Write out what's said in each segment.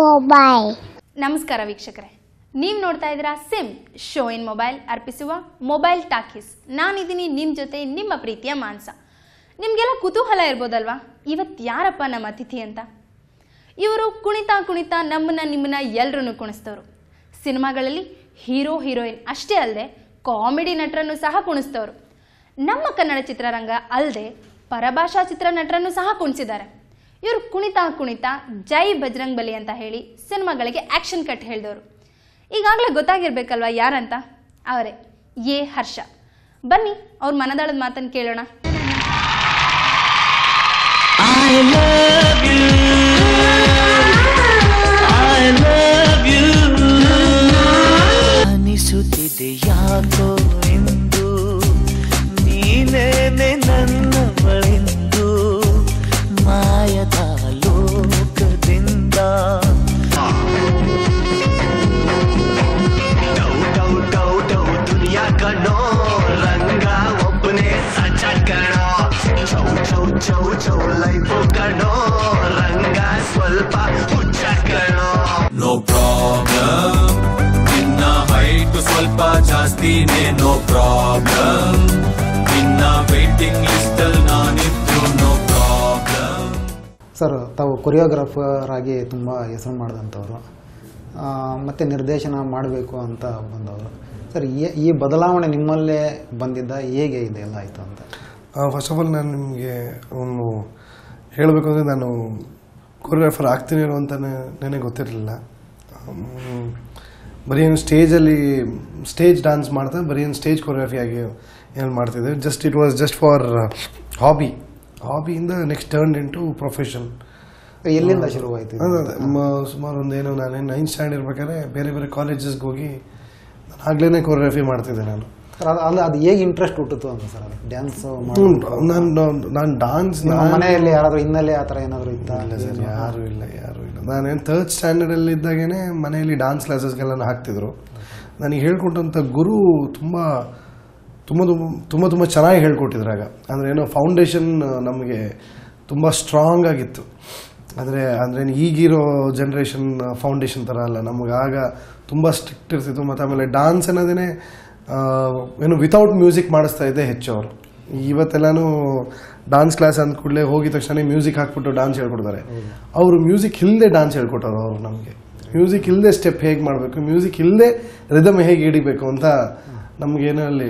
Mobile. ನಮಸ್ಕಾರ ವೀಕ್ಷಕರೇ, ನೀವು ನೋಡ್ತಾ ಇದ್ದೀರಾ ಸಿಮ್ ಶೋ ಇನ್ ಮೊಬೈಲ್ ಅರ್ಪಿಸುವ ಮೊಬೈಲ್ ಟಾಕೀಸ್. ನಾನಿದ್ದೀನಿ ನಿಮ್ಮ ಜೊತೆ, ನಿಮ್ಮ ಪ್ರೀತಿಯ ಮಾನಸ. ನಿಮಗೆಲ್ಲ ಕುತೂಹಲ ಇರ್ಬೋದಲ್ವಾ, ಇವತ್ತು ಯಾರಪ್ಪ ನಮ್ಮ ಅತಿಥಿ ಅಂತ. ಇವರು ಕುಣಿತಾ ಕುಣಿತಾ ನಿಮ್ಮನ್ನ ಎಲ್ಲರನ್ನು ಕುಣಿಸ್ತವ್ರು. ಸಿನಿಮಾಗಳಲ್ಲಿ ಹೀರೋ ಹೀರೋಯಿನ್ ಅಷ್ಟೇ ಅಲ್ಲದೆ ಕಾಮಿಡಿ ನಟರನ್ನು ಸಹ ಕುಣಿಸ್ತವ್ರು. ನಮ್ಮ ಕನ್ನಡ ಚಿತ್ರರಂಗ ಅಲ್ಲದೆ ಪರಭಾಷಾ ಚಿತ್ರ ನಟರನ್ನು ಸಹ ಕುಣಿಸಿದ್ದಾರೆ. ಇವರು ಕುಣಿತಾ ಕುಣಿತಾ ಜೈ ಬಜರಂಗ್ ಬಲಿ ಅಂತ ಹೇಳಿ ಸಿನಿಮಾಗಳಿಗೆ ಆಕ್ಷನ್ ಕಟ್ ಹೇಳಿದವರು. ಈಗಾಗಲೇ ಗೊತ್ತಾಗಿರ್ಬೇಕಲ್ವಾ ಯಾರಂತ, ಅವರೇ ಎ ಹರ್ಷ. ಬನ್ನಿ ಅವ್ರ ಮನದಾಳದ ಮಾತನ್ನು ಕೇಳೋಣ. ಅನಿಸುತ್ತಿದೆ ಯಾಕೋ ಎಂದು ನೀನೇನೆ ನನ್ನವಳೆಂದು ಮಾಯದ ಲೋಕದಿಂದ ದುನಿಯಾ ಕಣೋ ರಂಗ ಒಬ್ಬನೇ ಸಚ ಕಣೋ ಚೌ ಚೌ ಚೌ ಚೌ ಲೈಫು ಕಣೋ ರಂಗ ಸ್ವಲ್ಪ ಹುಚ್ಚ ಕಣೋ. ನೋ ಪ್ರಾಬ್ಲಮ್, ನಿನ್ನ ಹೈಟ್ ಸ್ವಲ್ಪ ಜಾಸ್ತಿನೇ, ನೋ ಪ್ರಾಬ್ಲಮ್, ನಿನ್ನ ವೇಟಿಂಗ್ ಲಿಸ್ಟ್ ಅಲ್ಲಿ ನಾನಿದ್ರು, ನೋ ಪ್ರಾಬ್ಲಮ್. ಸರ್, ತಾವು ಕೊರಿಯೋಗ್ರಾಫರ್ ಆಗಿ ತುಂಬ ಹೆಸರು ಮಾಡಿದಂಥವ್ರು, ಮತ್ತು ನಿರ್ದೇಶನ ಮಾಡಬೇಕು ಅಂತ ಬಂದವರು. ಸರ್, ಈ ಬದಲಾವಣೆ ನಿಮ್ಮಲ್ಲೇ ಬಂದಿದ್ದ, ಹೇಗೆ ಇದೆಲ್ಲ ಆಯಿತು ಅಂತ? ಫಸ್ಟ್ ಆಫ್ ಆಲ್ ನಾನು ನಿಮಗೆ ಒಂದು ಹೇಳಬೇಕು ಅಂದರೆ, ನಾನು ಕೊರಿಯೋಗ್ರಾಫರ್ ಆಗ್ತೀನಿ ಅಂತ ನನಗೆ ಗೊತ್ತಿರಲಿಲ್ಲ. ಬರೀ ಏನು ಸ್ಟೇಜ್ ಡ್ಯಾನ್ಸ್ ಮಾಡ್ತಾ ಬರೀ ಏನು ಸ್ಟೇಜ್ ಕೊರಿಯೋಗ್ರಫಿ ಆಗಿ ಏನು ಮಾಡ್ತಿದ್ದೆ. ಇಟ್ ವಾಸ್ ಜಸ್ಟ್ ಫಾರ್ ಹಾಬಿಯಿಂದ ನೆಕ್ಸ್ಟ್ ಟರ್ನ್ ಇಂಟು ಪ್ರೊಫೆಷನ್. ಎಲ್ಲಿಂದ ಶುರುವಾಯಿತು? ಸುಮಾರು ಒಂದೇನು ನಾನು 9th ಸ್ಟ್ಯಾಂಡರ್ಡ್ ಇರ್ಬೇಕಾದ್ರೆ ಬೇರೆ ಬೇರೆ ಕಾಲೇಜಸ್ಗೆ ಹೋಗಿ ನಾನು ಆಗ್ಲೇ ಕೊರಿಯೋಗ್ರಫಿ ಮಾಡ್ತಿದ್ದೆ. ನಾನು ಅದು ಹೇಗೆ ಇಂಟ್ರೆಸ್ಟ್ ಹುಟ್ಟಿತು ಅಂತ ಸರ್? ಅದು ಡ್ಯಾನ್ಸ್ ನಾನು ಡಾನ್ಸ್ ಮನೆಯಲ್ಲಿ ಯಾರಾದರೂ ಹಿನ್ನೆಲೆ ಆ ಥರ ಏನಾದರೂ ಇತ್ತ? ಇಲ್ಲ ಸರ್, ಯಾರೂ ಇಲ್ಲ. ನಾನೇನು 3rd ಸ್ಟ್ಯಾಂಡರ್ಡಲ್ಲಿ ಇದ್ದಾಗೇ ಮನೆಯಲ್ಲಿ ಡಾನ್ಸ್ ಕ್ಲಾಸಸ್ಗೆಲ್ಲ ಹಾಕ್ತಿದ್ರು. ನನಗೆ ಹೇಳ್ಕೊಟ್ಟಂಥ ಗುರು ತುಂಬ ತುಂಬ ತುಂಬ ತುಂಬ ಚೆನ್ನಾಗಿ ಹೇಳ್ಕೊಟ್ಟಿದ್ರಾಗ. ಅಂದರೆ ಏನೋ ಫೌಂಡೇಶನ್ ನಮಗೆ ತುಂಬ ಸ್ಟ್ರಾಂಗ್ ಆಗಿತ್ತು. ಅಂದರೆ ಈಗಿರೋ ಜನ್ರೇಷನ್ ಫೌಂಡೇಶನ್ ಥರ ಅಲ್ಲ, ನಮಗಾಗ ತುಂಬ ಸ್ಟ್ರಿಕ್ಟ್ ಇರ್ತಿತ್ತು. ಮತ್ತು ಆಮೇಲೆ ಡಾನ್ಸ್ ಅನ್ನೋದೇ ಏನು ವಿತೌಟ್ ಮ್ಯೂಸಿಕ್ ಮಾಡಿಸ್ತಾ ಇದ್ದೆ ಹೆಚ್ಚು ಅವರು. ಇವತ್ತೆಲ್ಲನೂ ಡಾನ್ಸ್ ಕ್ಲಾಸ್ ಅಂದ ಕೂಡಲೇ ಹೋಗಿದ ತಕ್ಷಣ ಮ್ಯೂಸಿಕ್ ಹಾಕ್ಬಿಟ್ಟು ಡಾನ್ಸ್ ಹೇಳ್ಕೊಡ್ತಾರೆ. ಅವರು ಮ್ಯೂಸಿಕ್ ಇಲ್ಲದೆ ಡಾನ್ಸ್ ಹೇಳ್ಕೊಟ್ಟರು. ಅವರು ನಮಗೆ ಮ್ಯೂಸಿಕ್ ಇಲ್ಲದೆ ಸ್ಟೆಪ್ ಹೇಗೆ ಮಾಡಬೇಕು, ಮ್ಯೂಸಿಕ್ ಇಲ್ಲದೆ ರಿದಮ್ ಹೇಗೆ ಹಿಡಿಬೇಕು ಅಂತ ನಮಗೇನೋ ಅಲ್ಲಿ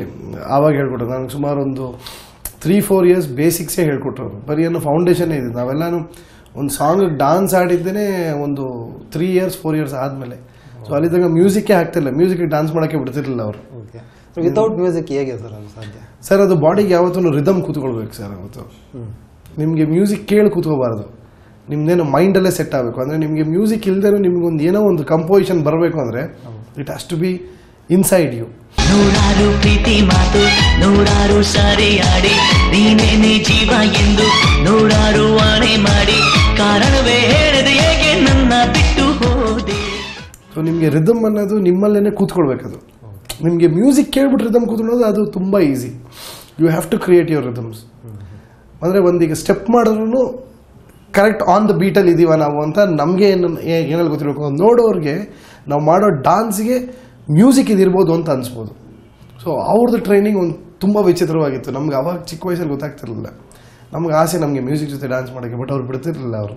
ಆವಾಗ ಹೇಳ್ಕೊಟ್ಟರು. ನನಗೆ ಸುಮಾರು ಒಂದು 3-4 ಇಯರ್ಸ್ ಬೇಸಿಕ್ಸೇ ಹೇಳ್ಕೊಟ್ರು. ಬರೀ ಏನೋ ಫೌಂಡೇಶನ್ನೇ ಇದೆ. ನಾವೆಲ್ಲನೂ ಒಂದು ಸಾಂಗ್ ಡಾನ್ಸ್ ಆಡಿದ್ದೇನೆ ಒಂದು 3 ಇಯರ್ಸ್ 4 ಇಯರ್ಸ್ ಆದಮೇಲೆ. ಸೊ ಅಲ್ಲಿ ತನಕ ಮ್ಯೂಸಿಕ್ಕೇ ಆಗ್ತಿಲ್ಲ, ಮ್ಯೂಸಿಕ್ಗೆ ಡಾನ್ಸ್ ಮಾಡೋಕ್ಕೆ ಬಿಡ್ತಿರ್ಲಿಲ್ಲ ಅವರು. ವಿತೌಟ್ ಮ್ಯೂಸಿಕ್ ಹೇಗೆ ಸರ್ ಅದು ಸಾಧ್ಯ? ಸರ್, ಅದು ಬಾಡಿಗೆ ಯಾವತ್ತೂ ರಿದಮ್ ಕೂತ್ಕೊಳ್ಬೇಕು ಸರ್. ಅವತ್ತು ನಿಮಗೆ ಮ್ಯೂಸಿಕ್ ಕೇಳಿ ಕೂತ್ಕೋಬಾರ್ದು, ನಿಮ್ದೇನೋ ಮೈಂಡಲ್ಲೇ ಸೆಟ್ ಆಗಬೇಕು. ಅಂದರೆ ನಿಮಗೆ ಮ್ಯೂಸಿಕ್ ಇಲ್ಲದೇನೂ ನಿಮ್ಗೊಂದು ಏನೋ ಒಂದು ಕಂಪೋಸಿಷನ್ ಬರಬೇಕು ಅಂದರೆ it has to be inside you. ನೂರಾರು ಪ್ರೀತಿ ಮಾತು, ನೂರಾರು ಸಾರಿ ಆಡಿ, ನೀನೇನೆ ಜೀವ ಎಂದು ನೂರಾರು ಆಣೆ ಮಾಡಿ, ಕಾರಣವೇ ಹೇಳದೆ ಹೇಗೆ ನನ್ನ ಬಿಟ್ಟು ಹೋದೆ. ಸೊ ನಿಮಗೆ ರಿದಮ್ ಅನ್ನೋದು ನಿಮ್ಮಲ್ಲೇ ಕೂತ್ಕೊಳ್ಬೇಕದು. ನಿಮಗೆ ಮ್ಯೂಸಿಕ್ ಕೇಳ್ಬಿಟ್ಟು ರಿದಮ್ ಕೂತ್ಕೊಳ್ಳೋದು ಅದು ತುಂಬ easy. You have to create your rhythms. ಅಂದರೆ ಒಂದೀಗ ಸ್ಟೆಪ್ ಮಾಡಿದ್ರು ಕರೆಕ್ಟ್ ಆನ್ ದ ಬೀಟಲ್ಲಿ ಇದ್ದೀವ ನಾವು ಅಂತ ನಮಗೆ ಏನಲ್ಲಿ ಗೊತ್ತಿರಬೇಕು. ನೋಡೋರಿಗೆ ನಾವು ಮಾಡೋ ಡಾನ್ಸ್ಗೆ ಮ್ಯೂಸಿಕ್ ಇದಿರ್ಬೋದು ಅಂತ ಅನಿಸ್ಬೋದು. ಸೊ ಅವ್ರದ್ದು ಟ್ರೈನಿಂಗ್ ಒಂದು ತುಂಬ ವಿಚಿತ್ರವಾಗಿತ್ತು. ನಮ್ಗೆ ಅವಾಗ ಚಿಕ್ಕ ವಯಸ್ಸಲ್ಲಿ ಗೊತ್ತಾಗ್ತಿರಲಿಲ್ಲ. ನಮ್ಗೆ ಆಸೆ ನಮಗೆ ಮ್ಯೂಸಿಕ್ ಜೊತೆ ಡ್ಯಾನ್ಸ್ ಮಾಡೋಕ್ಕೆ, ಬಟ್ ಅವ್ರು ಬಿಡ್ತಿರ್ಲಿಲ್ಲ. ಅವರು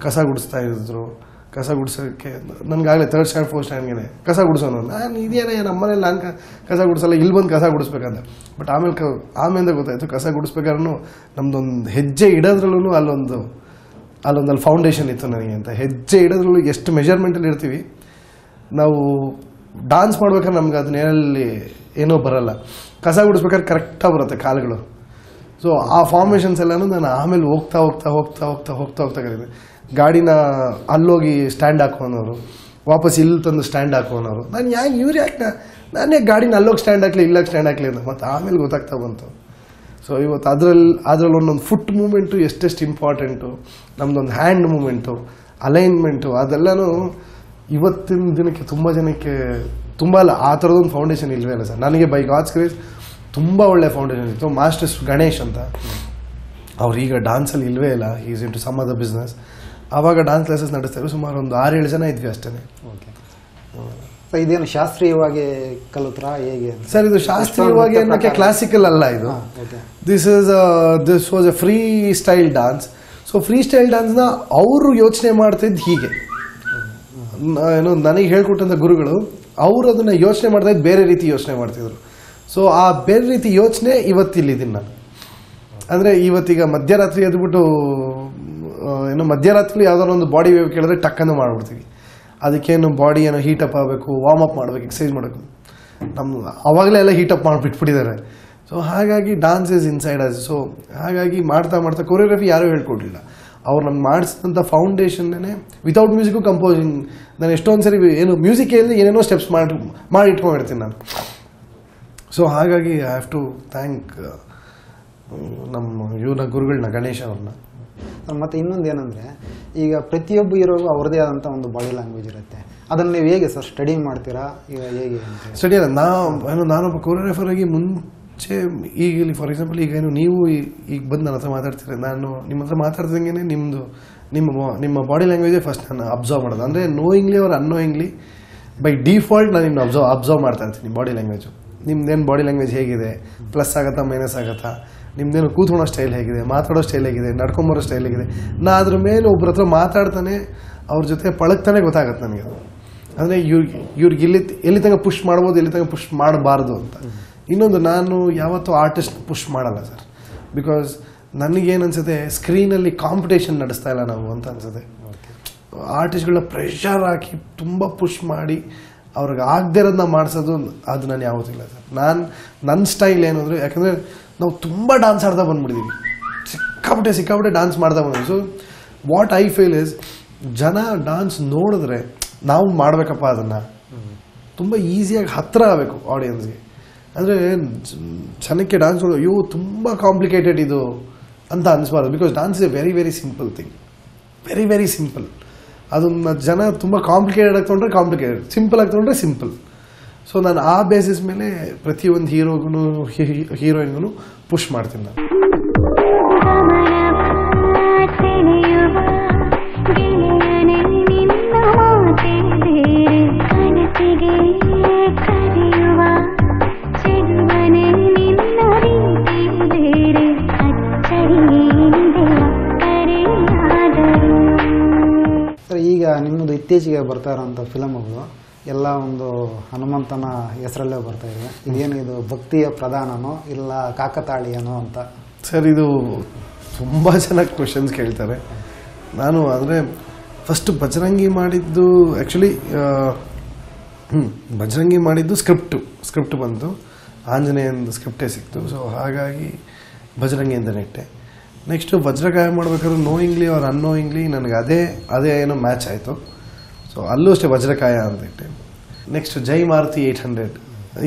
ಕಸ ಗುಡಿಸ್ತಾ ಇದ್ರು. ಕಸ ಗುಡಿಸೋಕ್ಕೆ ನನಗಾಗಲೇ 3rd ಸ್ಟ್ಯಾಂಡರ್ಡ್ 4th ಸ್ಟ್ಯಾಂಡರ್ಡ್ಗೆ ಕಸ ಗುಡಿಸೋನು. ನಾನು ಇದೇನೇ ನಮ್ಮನೇಲಿ ನಾನು ಕಸ ಗುಡಿಸಲ್ಲ, ಇಲ್ಲಿ ಬಂದು ಕಸ ಗುಡಿಸ್ಬೇಕಂತ. ಬಟ್ ಆಮೇಲೆ ಗೊತ್ತಾಯಿತು ಕಸ ಗುಡಿಸ್ಬೇಕಾದ್ರೂ ನಮ್ದೊಂದು ಹೆಜ್ಜೆ ಇಡೋದ್ರಲ್ಲೂ ಅಲ್ಲಿ ಫೌಂಡೇಶನ್ ಇತ್ತು ನನಗೆ ಅಂತ. ಹೆಜ್ಜೆ ಇಡೋದ್ರಲ್ಲೂ ಎಷ್ಟು ಮೆಜರ್ಮೆಂಟಲ್ಲಿ ಇರ್ತೀವಿ ನಾವು. ಡಾನ್ಸ್ ಮಾಡ್ಬೇಕಾದ್ರೆ ನಮ್ಗೆ ಅದನ್ನೇನಲ್ಲಿ ಏನೋ ಬರಲ್ಲ, ಕಸ ಗುಡಿಸ್ಬೇಕಾದ್ರೆ ಕರೆಕ್ಟಾಗಿ ಬರುತ್ತೆ ಕಾಲುಗಳು. ಸೊ ಆ ಫಾರ್ಮೇಷನ್ಸ್ ಎಲ್ಲನೂ ನಾನು ಆಮೇಲೆ ಹೋಗ್ತಾ ಕಲಿತೆ. ಗಾಡಿನ ಅಲ್ಲೋಗಿ ಸ್ಟ್ಯಾಂಡ್ ಹಾಕೋನವರು, ವಾಪಸ್ ಇಲ್ಲಿ ತಂದು ಸ್ಟ್ಯಾಂಡ್ ಹಾಕೋನವರು. ನಾನೇ ಗಾಡಿನ ಅಲ್ಲೋಗಿ ಸ್ಟ್ಯಾಂಡ್ ಹಾಕಲಿ, ಇಲ್ಲಾಗಿ ಸ್ಟ್ಯಾಂಡ್ ಹಾಕಲಿ ಅಂತ ಮತ್ತು ಆಮೇಲೆ ಗೊತ್ತಾಗ್ತಾ ಬಂತು. ಸೊ ಇವತ್ತು ಅದರಲ್ಲಿ ಒಂದೊಂದು ಫುಟ್ ಮೂಮೆಂಟು ಎಷ್ಟೆಷ್ಟು ಇಂಪಾರ್ಟೆಂಟು, ನಮ್ಮದೊಂದು ಹ್ಯಾಂಡ್ ಮೂಮೆಂಟು, ಅಲೈನ್ಮೆಂಟು, ಅದೆಲ್ಲನೂ ಇವತ್ತಿನ ದಿನಕ್ಕೆ ತುಂಬ ಜನಕ್ಕೆ ತುಂಬ ಅಲ್ಲ ಆ ಥರದೊಂದು ಫೌಂಡೇಶನ್ ಇಲ್ಲವೇ ಇಲ್ಲ ಸರ್. ನನಗೆ ಬೈ ಗಾಡ್ಸ್ ಗ್ರೇಸ್ ತುಂಬ ಒಳ್ಳೆ ಫೌಂಡೇಶನ್ ಇತ್ತು. ಮಾಸ್ಟರ್ಸ್ ಗಣೇಶ್ ಅಂತ ಅವ್ರೀಗ ಡಾನ್ಸಲ್ಲಿ ಇಲ್ವೇ ಇಲ್ಲ, is in to some other business. ಆವಾಗ ಡಾನ್ಸ್ ಕ್ಲಾಸಸ್ ನಡೆಸ್ತಾರೆ, ಸುಮಾರು ಒಂದು 6-7 ಜನ ಇದ್ವಿ ಅಷ್ಟೇ. ಓಕೆ ಸರ್, ಇದೇನು ಶಾಸ್ತ್ರೀಯವಾಗಿ ಕಲಿತ್ರಾ ಹೇಗೆ? ಸರ್ ಇದು ಶಾಸ್ತ್ರೀಯವಾಗಿ ಅನ್ನೋಕ್ಕೆ ಕ್ಲಾಸಿಕಲ್ ಅಲ್ಲ ಇದು. This was a free style dance. So free style ಡಾನ್ಸ್ನ ಅವರು ಯೋಚನೆ ಮಾಡ್ತಿದ್ದು ಹೀಗೆ, ಏನು ನನಗೆ ಹೇಳ್ಕೊಟ್ಟಂಥ ಗುರುಗಳು ಅವರು ಅದನ್ನು ಯೋಚನೆ ಮಾಡ್ತಾ ಇದ್ದು ಬೇರೆ ರೀತಿ ಯೋಚನೆ ಮಾಡ್ತಿದ್ರು. ಸೊ ಆ ಬೇರೆ ರೀತಿ ಯೋಚನೆ ಇವತ್ತಿಲ್ಲಿದ್ದೀನಿ ನಾನು. ಅಂದರೆ ಇವತ್ತೀಗ ಮಧ್ಯರಾತ್ರಿ ಎದ್ಬಿಟ್ಟು ಏನೋ ಮಧ್ಯರಾತ್ರಿ ಯಾವ್ದಾದ್ರು ಒಂದು ಬಾಡಿ ವೇವ್ ಕೇಳಿದ್ರೆ ಟಕ್ಕನ್ನು ಮಾಡ್ಬಿಡ್ತೀವಿ. ಅದಕ್ಕೇನು ಬಾಡಿ ಏನೋ ಹೀಟಪ್ ಆಗಬೇಕು, ವಾರ್ಮ್ ಅಪ್ ಮಾಡಬೇಕು, ಎಕ್ಸಸೈಸ್ ಮಾಡಬೇಕು. ಅವಾಗಲೇ ಎಲ್ಲ ಹೀಟಪ್ ಮಾಡಿಬಿಟ್ಬಿಟ್ಟಿದ್ದಾರೆ. ಸೊ ಹಾಗಾಗಿ dance is inside us. So ಹಾಗಾಗಿ ಮಾಡ್ತಾ ಮಾಡ್ತಾ ಕೊರಿಯೋಗ್ರಫಿ ಯಾರೂ ಹೇಳ್ಕೊಡ್ಲಿಲ್ಲ. ಅವ್ರು ನಾನು ಮಾಡಿಸಿದಂಥ ಫೌಂಡೇಶನ್ನೇ ವಿತೌಟ್ ಮ್ಯೂಸಿಕ್ಕು ಕಂಪೋಸಿಂಗ್. ನಾನು ಎಷ್ಟೊಂದು ಸರಿ ಏನು ಮ್ಯೂಸಿಕ್ ಹೇಳಿದ್ರೆ ಏನೇನೋ ಸ್ಟೆಪ್ಸ್ ಮಾಡಿ ಇಟ್ಕೊಂಡಿರ್ತೀನಿ ನಾನು. ಸೊ ಹಾಗಾಗಿ ಐ ಹ್ಯಾವ್ ಟು ಥ್ಯಾಂಕ್ ನಮ್ಮ ಇವನ ಗುರುಗಳನ್ನ, ಗಣೇಶ್ ಅವ್ರನ್ನ. ಮತ್ತು ಇನ್ನೊಂದು ಏನಂದರೆ, ಈಗ ಪ್ರತಿಯೊಬ್ಬ ಹೀರೋಗೂ ಅವ್ರದೇ ಆದಂಥ ಒಂದು ಬಾಡಿ ಲ್ಯಾಂಗ್ವೇಜ್ ಇರುತ್ತೆ. ಅದನ್ನು ನೀವು ಹೇಗೆ ಸರ್ ಸ್ಟಡಿ ಮಾಡ್ತೀರಾ? ಈಗ ಹೇಗೆ ಸ್ಟಡಿ ಅಲ್ಲ, ನಾನೊಬ್ಬ ಕೊರಿಯೋಗ್ರಾಫರ್ ಆಗಿ ಮುಂಚೆ ಈಗ ಇಲ್ಲಿ ಫಾರ್ ಎಕ್ಸಾಂಪಲ್ ಈಗ ಏನು ನೀವು ಈಗ ಬಂದು ನನ್ನ ಹತ್ರ ಮಾತಾಡ್ತೀರ, ನಾನು ನಿಮ್ಮ ಹತ್ರ ಮಾತಾಡ್ದಂಗೆ ನಿಮ್ಮ ಬಾಡಿ ಲ್ಯಾಂಗ್ವೇಜೇ ಫಸ್ಟ್ ನಾನು ಅಬ್ಸರ್ವ್ ಮಾಡೋದು. ಅಂದರೆ ನೋಯಿಂಗ್ಲಿ ಅವ್ರು ಅನ್ನೋಯಿಂಗ್ಲಿ ಬೈ ಡಿಫಾಲ್ಟ್ ನಾನು ನಿಮ್ನ ಅಬ್ಸರ್ವ್ ಮಾಡ್ತಾ ಇರ್ತೀನಿ. ಬಾಡಿ ಲ್ಯಾಂಗ್ವೇಜು ನಿಮ್ದೇನು ಬಾಡಿ ಲ್ಯಾಂಗ್ವೇಜ್ ಹೇಗಿದೆ, ಪ್ಲಸ್ ಆಗುತ್ತಾ ಮೈನಸ್ ಆಗುತ್ತಾ, ನಿಮ್ದೇನು ಕೂತ್ಕೊಳ್ಳೋ ಸ್ಟೈಲ್ ಹೇಗಿದೆ, ಮಾತಾಡೋ ಸ್ಟೈಲ್ ಹೇಗಿದೆ, ನಡ್ಕೊಂಬರೋ ಸ್ಟೈಲ್ ಹೇಗಿದೆ. ನಾ ಅದ್ರ ಮೇಲೆ ಒಬ್ಬರ ಹತ್ರ ಮಾತಾಡ್ತಾನೆ ಅವ್ರ ಜೊತೆ ಪಳಗ್ತಾನೆ ಗೊತ್ತಾಗತ್ತೆ ನನಗೆ. ಅಂದರೆ ಇವ್ರಿಗೆ ಎಲ್ಲಿ ತನಕ ಪುಷ್ ಮಾಡ್ಬೋದು, ಎಲ್ಲಿ ತನಕ ಪುಷ್ ಮಾಡಬಾರ್ದು ಅಂತ. ಇನ್ನೊಂದು, ನಾನು ಯಾವತ್ತೂ ಆರ್ಟಿಸ್ಟ್ ಪುಷ್ ಮಾಡಲ್ಲ ಸರ್. ಬಿಕಾಸ್ ನನಗೇನು ಅನ್ಸುತ್ತೆ, ಸ್ಕ್ರೀನಲ್ಲಿ ಕಾಂಪಿಟೇಷನ್ ನಡೆಸ್ತಾ ಇಲ್ಲ ನಾವು ಅಂತ ಅನ್ಸುತ್ತೆ. ಆರ್ಟಿಸ್ಟ್ಗಳನ್ನ ಪ್ರೆಷರ್ ಹಾಕಿ ತುಂಬ ಪುಷ್ ಮಾಡಿ ಅವ್ರಿಗೆ ಆಗದೇ ಇರೋದನ್ನ ಮಾಡಿಸೋದು ಅದು ನಾನು ಯಾವತ್ತಿಲ್ಲ ಸರ್. ನನ್ನ ಸ್ಟೈಲ್ ಏನು ಅಂದರೆ, ಯಾಕಂದರೆ ನಾವು ತುಂಬ ಡಾನ್ಸ್ ಆಡ್ತಾ ಬಂದ್ಬಿಟ್ಟಿದ್ದೀವಿ, ಸಿಕ್ಕಾಪಟ್ಟೆ ಡಾನ್ಸ್ ಮಾಡ್ತಾ ಬಂದ್ವಿ. So what I feel is, ಜನ ಡಾನ್ಸ್ ನೋಡಿದ್ರೆ ನಾವು ಮಾಡಬೇಕಪ್ಪ ಅದನ್ನು ತುಂಬ ಈಸಿಯಾಗಿ ಹತ್ತಿರ ಆಗಬೇಕು ಆಡಿಯನ್ಸ್ಗೆ. ಅಂದರೆ ಜನಕ್ಕೆ ಡಾನ್ಸ್ ನೋಡೋ ಅಯ್ಯೋ ತುಂಬ ಕಾಂಪ್ಲಿಕೇಟೆಡ್ ಇದು ಅಂತ ಅನಿಸ್ಬಾರ್ದು. Because dance is a very very simple thing, very very simple. ಅದನ್ನು ಜನ ತುಂಬ ಕಾಂಪ್ಲಿಕೇಟೆಡ್ ಆಗಿ ತೊಗೊಂಡ್ರೆ ಕಾಂಪ್ಲಿಕೇಟೆಡ್, ಸಿಂಪಲ್ ಆಗಿ ತೊಗೊಂಡ್ರೆ ಸಿಂಪಲ್. ಸೊ ನಾನು ಆ ಬೇಸಿಸ್ ಮೇಲೆ ಪ್ರತಿಯೊಂದು ಹೀರೋಯಿನ್ಗೂ ಪುಷ್ ಮಾಡ್ತೀನಿ ನಾನು. ಸರ್, ಈಗ ನಿಮ್ಮದು ಇತ್ತೀಚೆಗೆ ಬರ್ತಾ ಇರೋಂಥ ಫಿಲಮ್ಗಳು ಎಲ್ಲ ಒಂದು ಹನುಮಂತನ ಹೆಸರಲ್ಲೇ ಬರ್ತಾ ಇದೆ. ಇದೇನು ಇದು ಭಕ್ತಿಯ ಪ್ರಧಾನನೋ ಇಲ್ಲ ಕಾಕತಾಳೀಯನೋ ಅಂತ? ಸರ್, ಇದು ತುಂಬ ಜನ ಕ್ವೆಶನ್ಸ್ ಕೇಳ್ತಾರೆ. ನಾನು ಅಂದರೆ ಫಸ್ಟ್ ಬಜರಂಗಿ ಮಾಡಿದ್ದು ಆ್ಯಕ್ಚುಲಿ ಬಜರಂಗಿ ಮಾಡಿದ್ದು ಸ್ಕ್ರಿಪ್ಟ್ ಬಂತು, ಆಂಜನೇಯಂದು ಸ್ಕ್ರಿಪ್ಟೇ ಸಿಕ್ತು. ಸೊ ಹಾಗಾಗಿ ಬಜರಂಗಿ ಅಂತಲೇ ಇಟ್ಟೆ. ನೆಕ್ಸ್ಟು ವಜ್ರಕಾಯ ಮಾಡಬೇಕಾದ್ರೆ ನೋಯಿಂಗ್ಲಿ ಆರ್ ಅನ್ನೋಯಿಂಗ್ಲಿ ನನಗೆ ಅದೇ ಏನೋ ಮ್ಯಾಚ್ ಆಯಿತು. ಸೊ ಅಲ್ಲೂ ಅಷ್ಟೇ ವಜ್ರಕಾಯ ಅಂತ ಇಟ್ಟೆ. ನೆಕ್ಸ್ಟ್ ಜೈ ಮಾರುತಿ 800,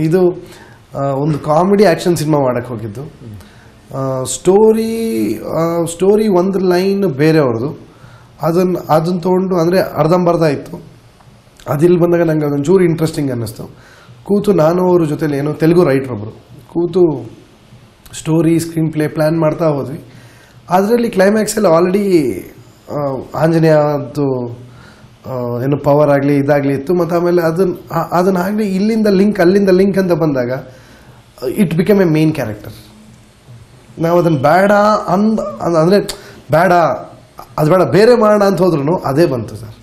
ಇದು ಒಂದು ಕಾಮಿಡಿ ಆ್ಯಕ್ಷನ್ ಸಿನಿಮಾ ಮಾಡೋಕ್ಕೆ ಹೋಗಿದ್ದು. ಸ್ಟೋರಿ ಒಂದು ಲೈನ್ ಬೇರೆಯವ್ರದ್ದು, ಅದನ್ನು ತೊಗೊಂಡು ಅಂದರೆ ಅರ್ಧಂಬರ್ಧ ಇತ್ತು. ಅದಿಲ್ಲಿ ಬಂದಾಗ ನನಗೆ ಅದೊಂಚೂರು ಇಂಟ್ರೆಸ್ಟಿಂಗ್ ಅನ್ನಿಸ್ತು. ಕೂತು ನಾನು ಅವ್ರ ಜೊತೆಲಿ ಏನೋ ತೆಲುಗು ರೈಟ್ರೊಬ್ಬರು ಕೂತು ಸ್ಟೋರಿ ಸ್ಕ್ರೀನ್ ಪ್ಲೇ ಪ್ಲ್ಯಾನ್ ಮಾಡ್ತಾ ಹೋದ್ವಿ. ಅದರಲ್ಲಿ ಕ್ಲೈಮ್ಯಾಕ್ಸಲ್ಲಿ ಆಲ್ರೆಡಿ ಆಂಜನೇಯದ್ದು ಏನು ಪವರ್ ಆಗಲಿ ಇದಾಗಲಿ ಇತ್ತು. ಮತ್ತು ಆಮೇಲೆ ಅದನ್ನಾಗಲಿ ಇಲ್ಲಿಂದ ಲಿಂಕ್ ಅಲ್ಲಿಂದ ಲಿಂಕ್ ಅಂತ ಬಂದಾಗ it become A main character. ನಾವು ಅದನ್ನು ಬೇಡ ಅಂದರೆ ಬೇಡ ಅದು ಬೇಡ ಬೇರೆ ಮಾಡೋಣ ಅಂತ ಹೋದ್ರೂ ಅದೇ ಬಂತು ಸರ್.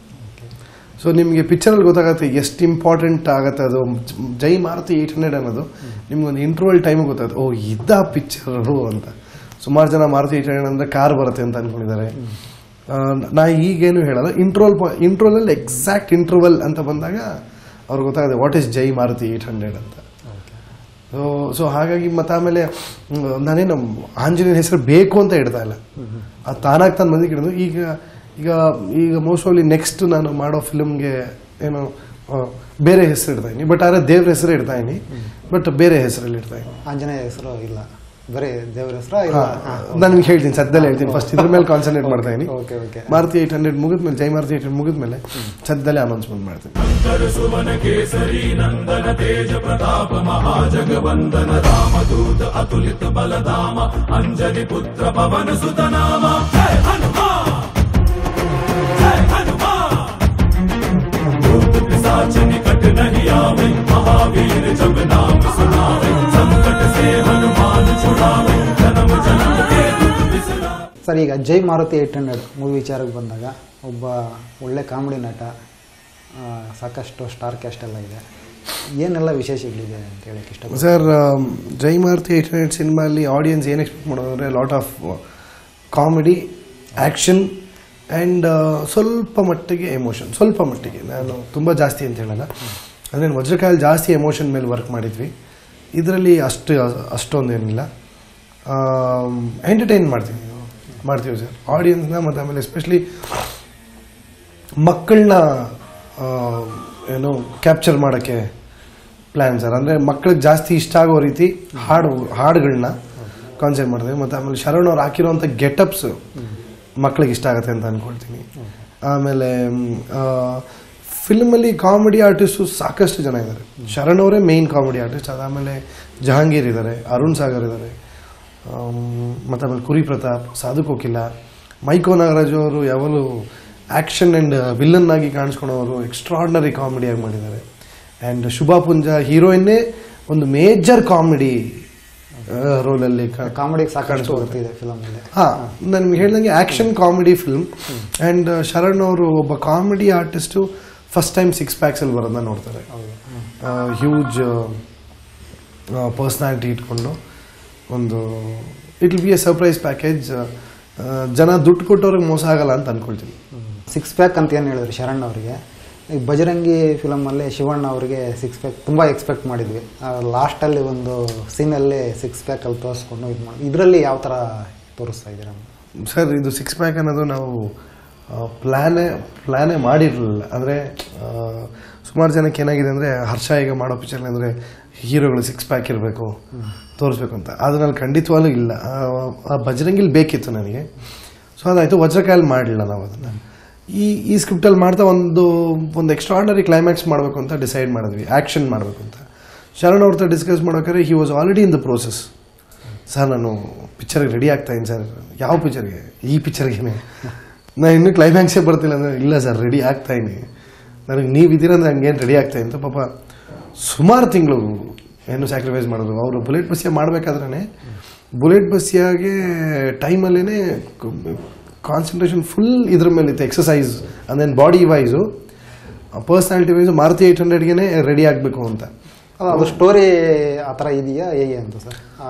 ಸೊ ನಿಮಗೆ ಪಿಕ್ಚರಲ್ಲಿ ಗೊತ್ತಾಗುತ್ತೆ ಎಷ್ಟು ಇಂಪಾರ್ಟೆಂಟ್ ಆಗುತ್ತೆ ಅದು. ಜೈ ಮಾರುತಿ 800 ಅನ್ನೋದು ನಿಮ್ಗೊಂದು ಇಂಟ್ರೋಲ್ ಟೈಮಿಗೆ ಗೊತ್ತಾಗುತ್ತೆ, ಓ ಇದ್ದ ಪಿಕ್ಚರು ಅಂತ. ಸುಮಾರು ಜನ ಮಾರುತಿ 800 ಅಂದರೆ ಕಾರ್ ಬರುತ್ತೆ ಅಂತ ಅಂದ್ಕೊಂಡಿದ್ದಾರೆ. ನಾ ಈಗೇನು ಹೇಳಲ್ಲ, ಇಂಟ್ರೋಲಲ್ಲಿ ಎಕ್ಸಾಕ್ಟ್ ಇಂಟ್ರೋವಲ್ ಅಂತ ಬಂದಾಗ ಅವ್ರಿಗೆ ಗೊತ್ತಾಗುತ್ತೆ ವಾಟ್ ಈಸ್ ಜೈ ಮಾರುತಿ 800 ಅಂತ. ಸೊ ಹಾಗಾಗಿ ಮತ್ತು ಆಮೇಲೆ ನಾನೇನು ಆಂಜನೇಯನ ಹೆಸರು ಬೇಕು ಅಂತ ಇಡ್ತಾ ಇಲ್ಲ, ಅದು ತಾನಾಗಿ ತಾನು ಬಂದಿಗೆ ಇಡೋದು. ಈಗ ಮೋಸ್ಟ್ ಆಫ್ಲಿ ನೆಕ್ಸ್ಟ್ ನಾನು ಮಾಡೋ ಫಿಲ್ಮ್ಗೆ ಏನೋ ಬೇರೆ ಹೆಸರು ಇಡ್ತಾ ಇದೀನಿ, ಬಟ್ ಆದರೆ ದೇವ್ರ ಹೆಸರು ಇಡ್ತಾ ಇದೀನಿ, ಬಟ್ ಬೇರೆ ಹೆಸರಲ್ಲಿ ಇಡ್ತಾ ಇದೀನಿ. ಆಂಜನೇಯ ಹೆಸರು ಇಲ್ಲ. ಬರೀ ದೇವ್ರ ಹೆಸರು ನಾನು ನಿಮ್ಗೆ ಹೇಳ್ತೀನಿ, ಸದ್ಯದಲ್ಲೇ ಹೇಳ್ತೀನಿ. ಫಸ್ಟ್ ಇದ್ರ ಮೇಲೆ ಕಾನ್ಸಂಟ್ರೇಟ್ ಮಾಡ್ತಾ ಇದೀನಿ. ಮಾರುತಿ 800 ಮುಗಿದ್ಮೇಲೆ, ಜೈ ಮಾರುತಿ 800 ಮುಗಿದ್ಮೇಲೆ ಸದ್ಯದಲ್ಲೇ ಅನೌನ್ಸ್ಮೆಂಟ್ ಮಾಡ್ತೀನಿ. ಕೇಸರಿ ನಂದನ ತೇಜ ಪ್ರತಾಪ ಮಹಾಜಗವಂದನ ರಾಮದೂತ ಅತುಲಿತ ಬಲಧಾಮ ಅಂಜನಿ ಪುತ್ರ ಪವನ ಸುತ ನಾಮ ಜಯ ಹನುಮಾನ್ ಜಯ ಹನುಮಾನ್ भूत पिशाच निकट नहीं आवे महावीर जब नाम सुनावे संकट से हनुमान छुड़ावे जन्म जन्म के दुख बिसरावे. ಸರ್, ಈಗ ಜೈ ಮಾರುತಿ 800 ಮೂವಿ ವಿಚಾರಕ್ಕೆ ಬಂದಾಗ ಒಬ್ಬ ಒಳ್ಳೆ ಕಾಮಿಡಿ ನಟ, ಸಾಕಷ್ಟು ಸ್ಟಾರ್ ಕ್ಯಾಸ್ಟ್ ಎಲ್ಲ ಇದೆ, ಏನೆಲ್ಲ ವಿಶೇಷಗಳಿದೆ ಅಂತ ಹೇಳಕ್ಕೆ ಇಷ್ಟ. ಸರ್, ಜೈ ಮಾರುತಿ 800 ಸಿನಿಮಾಲಿ ಆಡಿಯನ್ಸ್ ಏನು ಎಕ್ಸ್ಪೆಕ್ಟ್ ಮಾಡೋದು ಅಂದರೆ lot of comedy, action and ಸ್ವಲ್ಪ ಮಟ್ಟಿಗೆ ಎಮೋಷನ್. ಸ್ವಲ್ಪ ಮಟ್ಟಿಗೆ, ನಾನು ತುಂಬ ಜಾಸ್ತಿ ಅಂತ ಹೇಳಲ್ಲ. ಅಂದರೆ ವಜ್ರಕಾಯಲ್ಲಿ ಜಾಸ್ತಿ ಎಮೋಷನ್ ಮೇಲೆ ವರ್ಕ್ ಮಾಡಿದ್ವಿ. ಇದರಲ್ಲಿ ಅಷ್ಟೊಂದೇನಿಲ್ಲ. ಎಂಟರ್ಟೈನ್ ಮಾಡ್ತೀವಿ ಸರ್ ಆಡಿಯನ್ಸ್ನ. ಮತ್ತು ಆಮೇಲೆ ಎಸ್ಪೆಷಲಿ ಮಕ್ಕಳನ್ನ ಕ್ಯಾಪ್ಚರ್ ಮಾಡೋಕ್ಕೆ ಪ್ಲ್ಯಾನ್ ಸರ್. ಅಂದರೆ ಮಕ್ಕಳಿಗೆ ಜಾಸ್ತಿ ಇಷ್ಟ ಆಗೋ ರೀತಿ ಹಾಡುಗಳನ್ನ ಕಾನ್ಸೆಪ್ಟ್ ಮಾಡ್ತೀವಿ. ಮತ್ತು ಆಮೇಲೆ ಶರಣ್ ಅವ್ರು ಹಾಕಿರೋಂಥ ಗೆಟಪ್ಸ್ ಮಕ್ಕಳಿಗೆ ಇಷ್ಟ ಆಗುತ್ತೆ ಅಂತ ಅಂದ್ಕೊಳ್ತೀನಿ. ಆಮೇಲೆ ಫಿಲ್ಮಲ್ಲಿ ಕಾಮಿಡಿ ಆರ್ಟಿಸ್ಟು ಸಾಕಷ್ಟು ಜನ ಇದ್ದಾರೆ. ಶರಣ್ ಅವರೇ ಮೇಯ್ನ್ ಕಾಮಿಡಿ ಆರ್ಟಿಸ್ಟ್. ಅದಾದಮೇಲೆ ಜಹಾಂಗೀರ್ ಇದ್ದಾರೆ, ಅರುಣ್ ಸಾಗರ್ ಇದ್ದಾರೆ, ಮತ್ತು ಆಮೇಲೆ ಕುರಿ ಪ್ರತಾಪ್, ಸಾಧು ಕೋಕಿಲ, ಮೈಕೋ ನಾಗರಾಜ್ ಅವರು ಯಾವಾಗಲೂ ಆ್ಯಕ್ಷನ್ ಆ್ಯಂಡ್ ವಿಲನ್ ಆಗಿ ಕಾಣಿಸ್ಕೊಳೋರು ಎಕ್ಸ್ಟ್ರಾರ್ಡಿನರಿ ಕಾಮಿಡಿಯಾಗಿ ಮಾಡಿದ್ದಾರೆ. ಆ್ಯಂಡ್ ಶುಭಾ ಪುಂಜ ಹೀರೋಯಿನ್ನೇ ಒಂದು ಮೇಜರ್ ಕಾಮಿಡಿ ರೋಲಲ್ಲಿ ಕಾಮಿಡಿಗೆ ಸಾಕಷ್ಟು ಬರ್ತಿದೆ ಫಿಲಮಲ್ಲಿ. ನಾನು ನಿಮ್ಗೆ ಹೇಳ್ದಂಗೆ action comedy film. And Sharan ಅವರು ಒಬ್ಬ ಕಾಮಿಡಿ ಆರ್ಟಿಸ್ಟು ಫಸ್ಟ್ ಟೈಮ್ 6 ಪ್ಯಾಕ್ಸಲ್ಲಿ ಬರೋದನ್ನ ನೋಡ್ತಾರೆ. ಹ್ಯೂಜ್ ಪರ್ಸ್ನಾಲಿಟಿ ಇಟ್ಕೊಂಡು ಒಂದು it will B A surprise package. ಜನ ದುಡ್ಡು ಕೊಟ್ಟವ್ರಿಗೆ ಮೋಸ ಆಗಲ್ಲ ಅಂತ ಅಂದ್ಕೊಳ್ತೀನಿ. 6 ಪ್ಯಾಕ್ ಅಂತ ಏನು ಹೇಳಿದ್ರು ಶರಣ್ ಅವರಿಗೆ. ಈ ಬಜರಂಗಿ ಫಿಲಮಲ್ಲಿ ಶಿವಣ್ಣ ಅವರಿಗೆ 6 ಪ್ಯಾಕ್ ತುಂಬ ಎಕ್ಸ್ಪೆಕ್ಟ್ ಮಾಡಿದ್ವಿ. ಲಾಸ್ಟಲ್ಲಿ ಒಂದು ಸೀನಲ್ಲಿ 6 ಪ್ಯಾಕಲ್ಲಿ ತೋರಿಸ್ಕೊಂಡು ಇದು ಮಾಡಿ, ಇದರಲ್ಲಿ ಯಾವ ಥರ ತೋರಿಸ್ತಾ ಇದ್ದೀರಾ ಸರ್? ಇದು 6 ಪ್ಯಾಕ್ ಅನ್ನೋದು ನಾವು ಪ್ಲ್ಯಾನೇ ಮಾಡಿರಲಿಲ್ಲ. ಅಂದರೆ ಸುಮಾರು ಜನಕ್ಕೆ ಏನಾಗಿದೆ ಅಂದರೆ, ಹರ್ಷ ಈಗ ಮಾಡೋ ಪಿಕ್ಚರ್ ಅಂದರೆ ಹೀರೋಗಳು 6 ಪ್ಯಾಕ್ ಇರಬೇಕು, ತೋರಿಸ್ಬೇಕು ಅಂತ. ಅದರಲ್ಲಿ ಖಂಡಿತವಾಗ್ಲೂ ಇಲ್ಲ. ಆ ಬಜರಂಗಿಲಿ ಬೇಕಿತ್ತು ನನಗೆ. ಸೊ ಅದಾಯಿತು. ವಜ್ರಕಾಯಲ್ಲಿ ಮಾಡಲಿಲ್ಲ ನಾವು ಅದನ್ನು. ಈ ಸ್ಕ್ರಿಪ್ಟಲ್ಲಿ ಮಾಡ್ತಾ ಒಂದು ಎಕ್ಸ್ಟ್ರಾರ್ಡಿನರಿ ಕ್ಲೈಮ್ಯಾಕ್ಸ್ ಮಾಡಬೇಕು ಅಂತ ಡಿಸೈಡ್ ಮಾಡಿದ್ವಿ, ಆ್ಯಕ್ಷನ್ ಮಾಡಬೇಕು ಅಂತ. ಶರಣ್ ಅವ್ರ ಹತ್ರ ಡಿಸ್ಕಸ್ ಮಾಡೋಕ್ಕಾರೆ he was already in the process. Sir, ನಾನು ಪಿಕ್ಚರ್ಗೆ ರೆಡಿ ಆಗ್ತಾಯಿದ್ದೀನಿ ಸರ್. ಯಾವ ಪಿಕ್ಚರ್ಗೆ? ಈ ಪಿಕ್ಚರ್ಗೆ. ನಾನು ಇನ್ನೂ ಕ್ಲೈಮ್ಯಾಕ್ಸೇ ಬರ್ತಿಲ್ಲ ಅಂದರೆ, ಇಲ್ಲ ಸರ್ ರೆಡಿ ಆಗ್ತಾಯಿದ್ದೀನಿ, ನನಗೆ ನೀವಿದ್ದೀರ ಅಂದರೆ ಹಂಗೇನು ರೆಡಿ ಆಗ್ತಾಯಿ ಅಂತ. ಪಾಪ ಸುಮಾರು ತಿಂಗಳು ಏನು ಸ್ಯಾಕ್ರಿಫೈಸ್ ಮಾಡಿದ್ರು ಅವರು. ಬುಲೆಟ್ ಬಸ್ಸಿಯ ಮಾಡಬೇಕಾದ್ರೆ ಬುಲೆಟ್ ಬಸ್ಸಿಯಾಗೆ ಟೈಮಲ್ಲೇ ಕಾನ್ಸಂಟ್ರೇಷನ್ ಫುಲ್ ಇದ್ರ ಮೇಲೆ ಇತ್ತು. ಎಕ್ಸಸೈಸ್ ಅಂದೇನು body wise, personality wise Maruti 800ಗೆ ರೆಡಿ ಆಗಬೇಕು ಅಂತ. ಅದು ಸ್ಟೋರಿ ಆ ಥರ ಇದೆಯಾ ಹೇಗೆ ಅಂತ ಸರ್?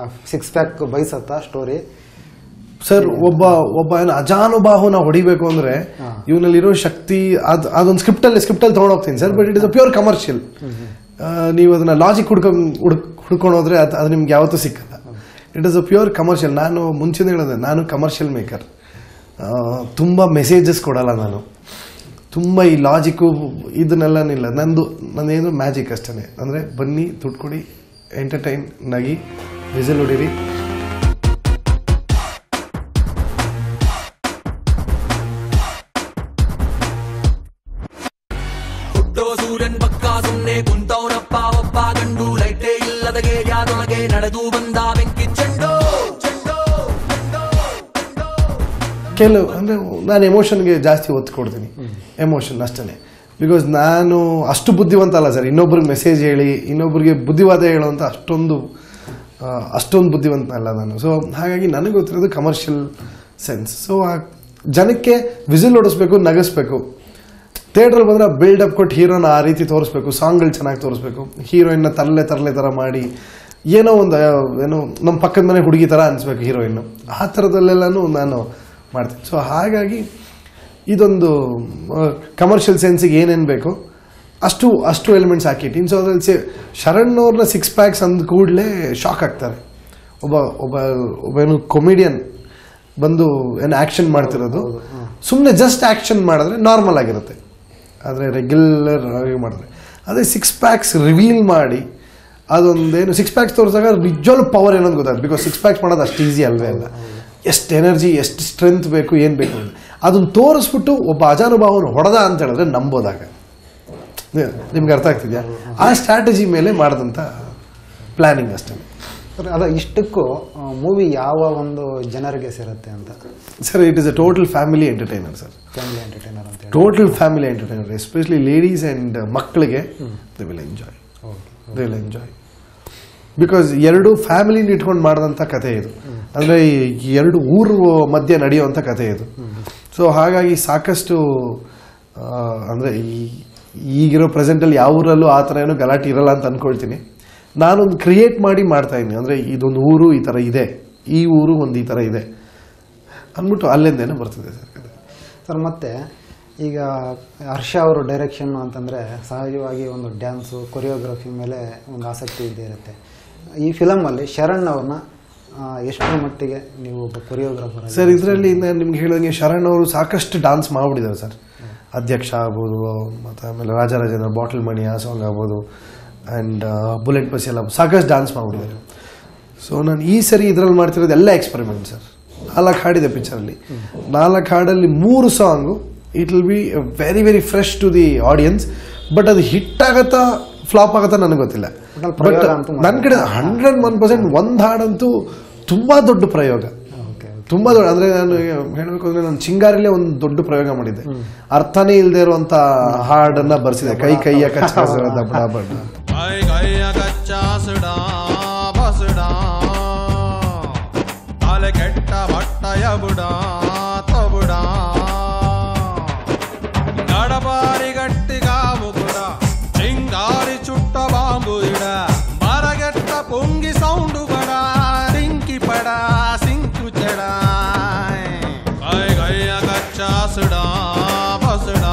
6 ಪ್ಯಾಕ್ ಬಯಸತ್ತಾ ಸ್ಟೋರಿ? ಸರ್, ಒಬ್ಬ ಏನು ಅಜಾನುಬಾಹುನ ಹೊಡಿಬೇಕು ಅಂದರೆ ಇವನಲ್ಲಿರೋ ಶಕ್ತಿ ಅದೊಂದು ಸ್ಕ್ರಿಪ್ಟಲ್ಲಿ ತೊಗೊಂಡೋಗ್ತೀನಿ sir. But it is a pure commercial. ನೀವು ಅದನ್ನ ಲಾಜಿಕ್ ಹುಡ್ಕೊಂಡು ಹೋದ್ರೆ ಅದು ನಿಮ್ಗೆ ಯಾವತ್ತೂ ಸಿಕ್ಕಲ್ಲ. It is a pure commercial. ನಾನು ಮುಂಚೆನೇ ಹೇಳಿದೆ, ನಾನು ಕಮರ್ಷಿಯಲ್ ಮೇಕರ್. ತುಂಬ ಮೆಸೇಜಸ್ ಕೊಡಲ್ಲ ನಾನು. ತುಂಬ ಈ ಲಾಜಿಕ್ಕು ಇದನ್ನೆಲ್ಲನಿಲ್ಲ. ನಂದೇನು ಮ್ಯಾಜಿಕ್ ಅಷ್ಟೇ. ಅಂದರೆ ಬನ್ನಿ, ದುಡ್ಡು ಕೊಡಿ, ಎಂಟರ್ಟೈನ್, ನಗಿ, ವಿಸಿಲ್ ಹೊಡಿರಿ. ಸೂರ್ಯನ್ ಪಕ್ಕ ಸುಮ್ಮನೆ ಕುಂತವನಪ್ಪ ಒಬ್ಬ ಗಂಡು. ಲೈಟೇ ಇಲ್ಲದ ಗೇರ್ಯಾದೊಳಗೆ ನಡೆದು ಬಂದ ಬೆಂಕಿ ಚೆಂಡು. ಕೆಲವು ಅಂದರೆ ನಾನು ಎಮೋಷನ್ಗೆ ಜಾಸ್ತಿ ಒತ್ತು ಕೊಡ್ತೀನಿ. ಎಮೋಷನ್ ಅಷ್ಟೇ. ಬಿಕಾಸ್ ನಾನು ಅಷ್ಟು ಬುದ್ಧಿವಂತ ಅಲ್ಲ ಸರ್. ಇನ್ನೊಬ್ರಿಗೆ ಮೆಸೇಜ್ ಹೇಳಿ ಇನ್ನೊಬ್ರಿಗೆ ಬುದ್ಧಿವಾದ ಹೇಳುವಂಥ ಅಷ್ಟೊಂದು ಬುದ್ಧಿವಂತ ಅಲ್ಲ ನಾನು. ಸೊ ಹಾಗಾಗಿ ನನಗೆ ಗೊತ್ತಿರೋದು ಕಮರ್ಷಿಯಲ್ ಸೆನ್ಸ್. ಸೊ ಆ ಜನಕ್ಕೆ ವಿಸಿಲ್ ಹೊಡಿಸ್ಬೇಕು, ನಗಿಸ್ಬೇಕು. ಥಿಯೇಟ್ರಲ್ಲಿ ಬಂದರೆ ಬಿಲ್ಡಪ್ ಕೊಟ್ಟು ಹೀರೋನ ಆ ರೀತಿ ತೋರಿಸ್ಬೇಕು, ಸಾಂಗ್ಗಳು ಚೆನ್ನಾಗಿ ತೋರಿಸ್ಬೇಕು, ಹೀರೋಯಿನ್ನ ತರಲೆ ಥರ ಮಾಡಿ ಏನೋ ನಮ್ಮ ಪಕ್ಕದ ಮನೆ ಹುಡುಗಿ ಥರ ಅನಿಸ್ಬೇಕು ಹೀರೋಯಿನ್ನು. ಆ ಥರದಲ್ಲೆಲ್ಲನೂ ನಾನು ಮಾಡ್ತೀನಿ. ಸೊ ಹಾಗಾಗಿ ಇದೊಂದು ಕಮರ್ಷಿಯಲ್ ಸೆನ್ಸಿಗೆ ಏನೇನು ಬೇಕು ಅಷ್ಟು ಎಲಿಮೆಂಟ್ಸ್ ಹಾಕಿಟ್ಟಿನಿ. ಸೊ ಅದ್ರಲ್ಲಿ ಶರಣ್ ಅವ್ರನ್ನ 6 ಪ್ಯಾಕ್ಸ್ ಅಂದ ಕೂಡಲೇ ಶಾಕ್ ಆಗ್ತಾರೆ. ಒಬ್ಬ ಏನು ಕೊಮಿಡಿಯನ್ ಬಂದು ಏನು ಆ್ಯಕ್ಷನ್ ಮಾಡ್ತಿರೋದು, ಸುಮ್ಮನೆ ಜಸ್ಟ್ ಆ್ಯಕ್ಷನ್ ಮಾಡಿದ್ರೆ ನಾರ್ಮಲ್ ಆಗಿರುತ್ತೆ. ಆದರೆ ರೆಗ್ಯುಲರ್ ಆಗಿ ಮಾಡಿದ್ರೆ ಅದೇ 6 ಪ್ಯಾಕ್ಸ್ ರಿವೀಲ್ ಮಾಡಿ ಅದೊಂದೇನು 6 ಪ್ಯಾಕ್ಸ್ ತೋರಿಸಿದಾಗ ನಿಜವಾಗ್ಲೂ ಪವರ್ ಏನೋ ಗೊತ್ತಾಗುತ್ತೆ. ಬಿಕಾಸ್ 6 ಪ್ಯಾಕ್ಸ್ ಮಾಡೋದು ಅಷ್ಟು ಈಸಿ ಅಲ್ವೇ ಅಲ್ಲ. ಎಷ್ಟು ಎನರ್ಜಿ, ಎಷ್ಟು ಸ್ಟ್ರೆಂತ್ ಬೇಕು, ಏನು ಬೇಕು ಅಂತ ಅದನ್ನು ತೋರಿಸ್ಬಿಟ್ಟು ಒಬ್ಬ ಅಜಾನುಭಾವನು ಹೊಡೆದ ಅಂತ ಹೇಳಿದ್ರೆ ನಂಬೋದಾಗ. ನಿಮ್ಗೆ ಅರ್ಥ ಆಗ್ತಿದೆಯಾ? ಆ ಸ್ಟ್ರಾಟಜಿ ಮೇಲೆ ಮಾಡಿದಂಥ ಪ್ಲಾನಿಂಗ್ ಅಷ್ಟೇ ಸರ್. ಅದ ಇಷ್ಟಕ್ಕೂ ಮೂವಿ ಯಾವ ಒಂದು ಜನರಿಗೆ ಸೇರುತ್ತೆ ಅಂತ? Sir, it is a total family entertainer sir. Family entertainer ಅಂತ total family entertainer, especially ladies and ಮಕ್ಕಳಿಗೆ ದೇ ವಿಲ್ ಎಂಜಾಯ್. ಬಿಕಾಸ್ ಎರಡು ಫ್ಯಾಮಿಲಿನ ಇಟ್ಕೊಂಡು ಮಾಡಿದಂಥ ಕಥೆ ಇದು. ಅಂದರೆ ಈ ಎರಡು ಊರು ಮಧ್ಯೆ ನಡೆಯುವಂಥ ಕಥೆ ಇದು. ಸೊ ಹಾಗಾಗಿ ಸಾಕಷ್ಟು ಅಂದರೆ ಈಗಿರೋ ಪ್ರೆಸೆಂಟಲ್ಲಿ ಯಾವ ಊರಲ್ಲೂ ಆ ಥರ ಏನೋ ಗಲಾಟೆ ಇರಲ್ಲ ಅಂತ ಅಂದ್ಕೊಳ್ತೀನಿ. ನಾನೊಂದು ಕ್ರಿಯೇಟ್ ಮಾಡಿ ಮಾಡ್ತಾ ಇದ್ದೀನಿ. ಅಂದರೆ ಇದೊಂದು ಊರು ಈ ಥರ ಇದೆ, ಈ ಊರು ಒಂದು ಈ ಥರ ಇದೆ ಅಂದ್ಬಿಟ್ಟು ಅಲ್ಲಿಂದೇನೋ ಬರ್ತದೆ ಸರ್. ಸರ್, ಮತ್ತು ಈಗ ಹರ್ಷ ಅವರು ಡೈರೆಕ್ಷನ್ ಅಂತಂದರೆ ಸಹಜವಾಗಿ ಒಂದು ಡ್ಯಾನ್ಸು ಕೊರಿಯೋಗ್ರಫಿ ಮೇಲೆ ಒಂದು ಆಸಕ್ತಿ ಇದ್ದೇ ಇರುತ್ತೆ. ಈ ಫಿಲಮಲ್ಲಿ ಶರಣ್ ಅವ್ರನ್ನ ಎಷ್ಟರ ಮಟ್ಟಿಗೆ ನೀವು ಒಬ್ಬ ಕೊರಿಯೋಗ್ರಾಫರ್? ಸರ್, ಇದರಲ್ಲಿ ನಿಮ್ಗೆ ಹೇಳಿದಂಗೆ ಶರಣ್ ಅವರು ಸಾಕಷ್ಟು ಡಾನ್ಸ್ ಮಾಡಿಬಿಟ್ಟಿದ್ದಾರೆ ಸರ್. ಅಧ್ಯಕ್ಷ ಆಗ್ಬೋದು, ಮತ್ತು ಆಮೇಲೆ ರಾಜರಾಜೇಂದ್ರ ಬಾಟಲ್ ಮಣಿ ಆ ಸಾಂಗ್ ಆಗ್ಬೋದು, ಆ್ಯಂಡ್ ಬುಲೆಟ್ ಬಸ್ ಎಲ್ಲ ಸಾಕಷ್ಟು ಡಾನ್ಸ್ ಮಾಡಿಬಿಟ್ಟಿದ್ದಾರೆ. ಸೊ ನಾನು ಈ ಸರಿ ಇದರಲ್ಲಿ ಮಾಡ್ತಿರೋದು ಎಲ್ಲ ಎಕ್ಸ್ಪೆರಿಮೆಂಟ್ ಸರ್. 4 ಹಾಡಿದೆ ಪಿಕ್ಚರಲ್ಲಿ. 4 ಹಾಡಲ್ಲಿ 3 song it will be very very fresh to the audience. But ಅದು ಹಿಟ್ ಆಗತ್ತಾ ಫ್ಲಾಪ್ ಆಗತ್ತಾ ನನಗೆ ಗೊತ್ತಿಲ್ಲ. ಬಟ್ ನನ್ನ ಕಡೆ 101% ಒಂದು ಹಾಡಂತೂ ತುಂಬ ದೊಡ್ಡ ಪ್ರಯೋಗ, ತುಂಬ ದೊಡ್ಡ. ಅಂದರೆ ನಾನು ಹೇಳಬೇಕು ಅಂದರೆ ನಾನು ಚಿಂಗಾರಿಲೇ ಒಂದು ದೊಡ್ಡ ಪ್ರಯೋಗ ಮಾಡಿದ್ದೆ. ಅರ್ಥನೇ ಇಲ್ಲದೆ ಇರುವಂಥ ಹಾಡನ್ನು ಬರ್ಸಿದೆ. ಕೈಯ ಕಚ್ಚಾಸಡ ಬಡ ಕೆಟ್ಟ ಬಟ್ಟಯ ಬುಡ ತಬುಡ ಗಡಬಾರಿ ಗಟ್ಟಿಗಾವು ಬುಡ ಚಿಂಗಾರಿ ಚುಟ್ಟ ಬಾಂಬು ಇಡ ಮರಗೆಟ್ಟ ಪೊಂಗಿ ಸೌಂಡು ಬಡ ಸಿಂಕಿ ಪಡ ಸಿಂಕು ಚಡ ಗಯ್ಯ ಕಚ್ಚಾಸಡ ಬಸಡ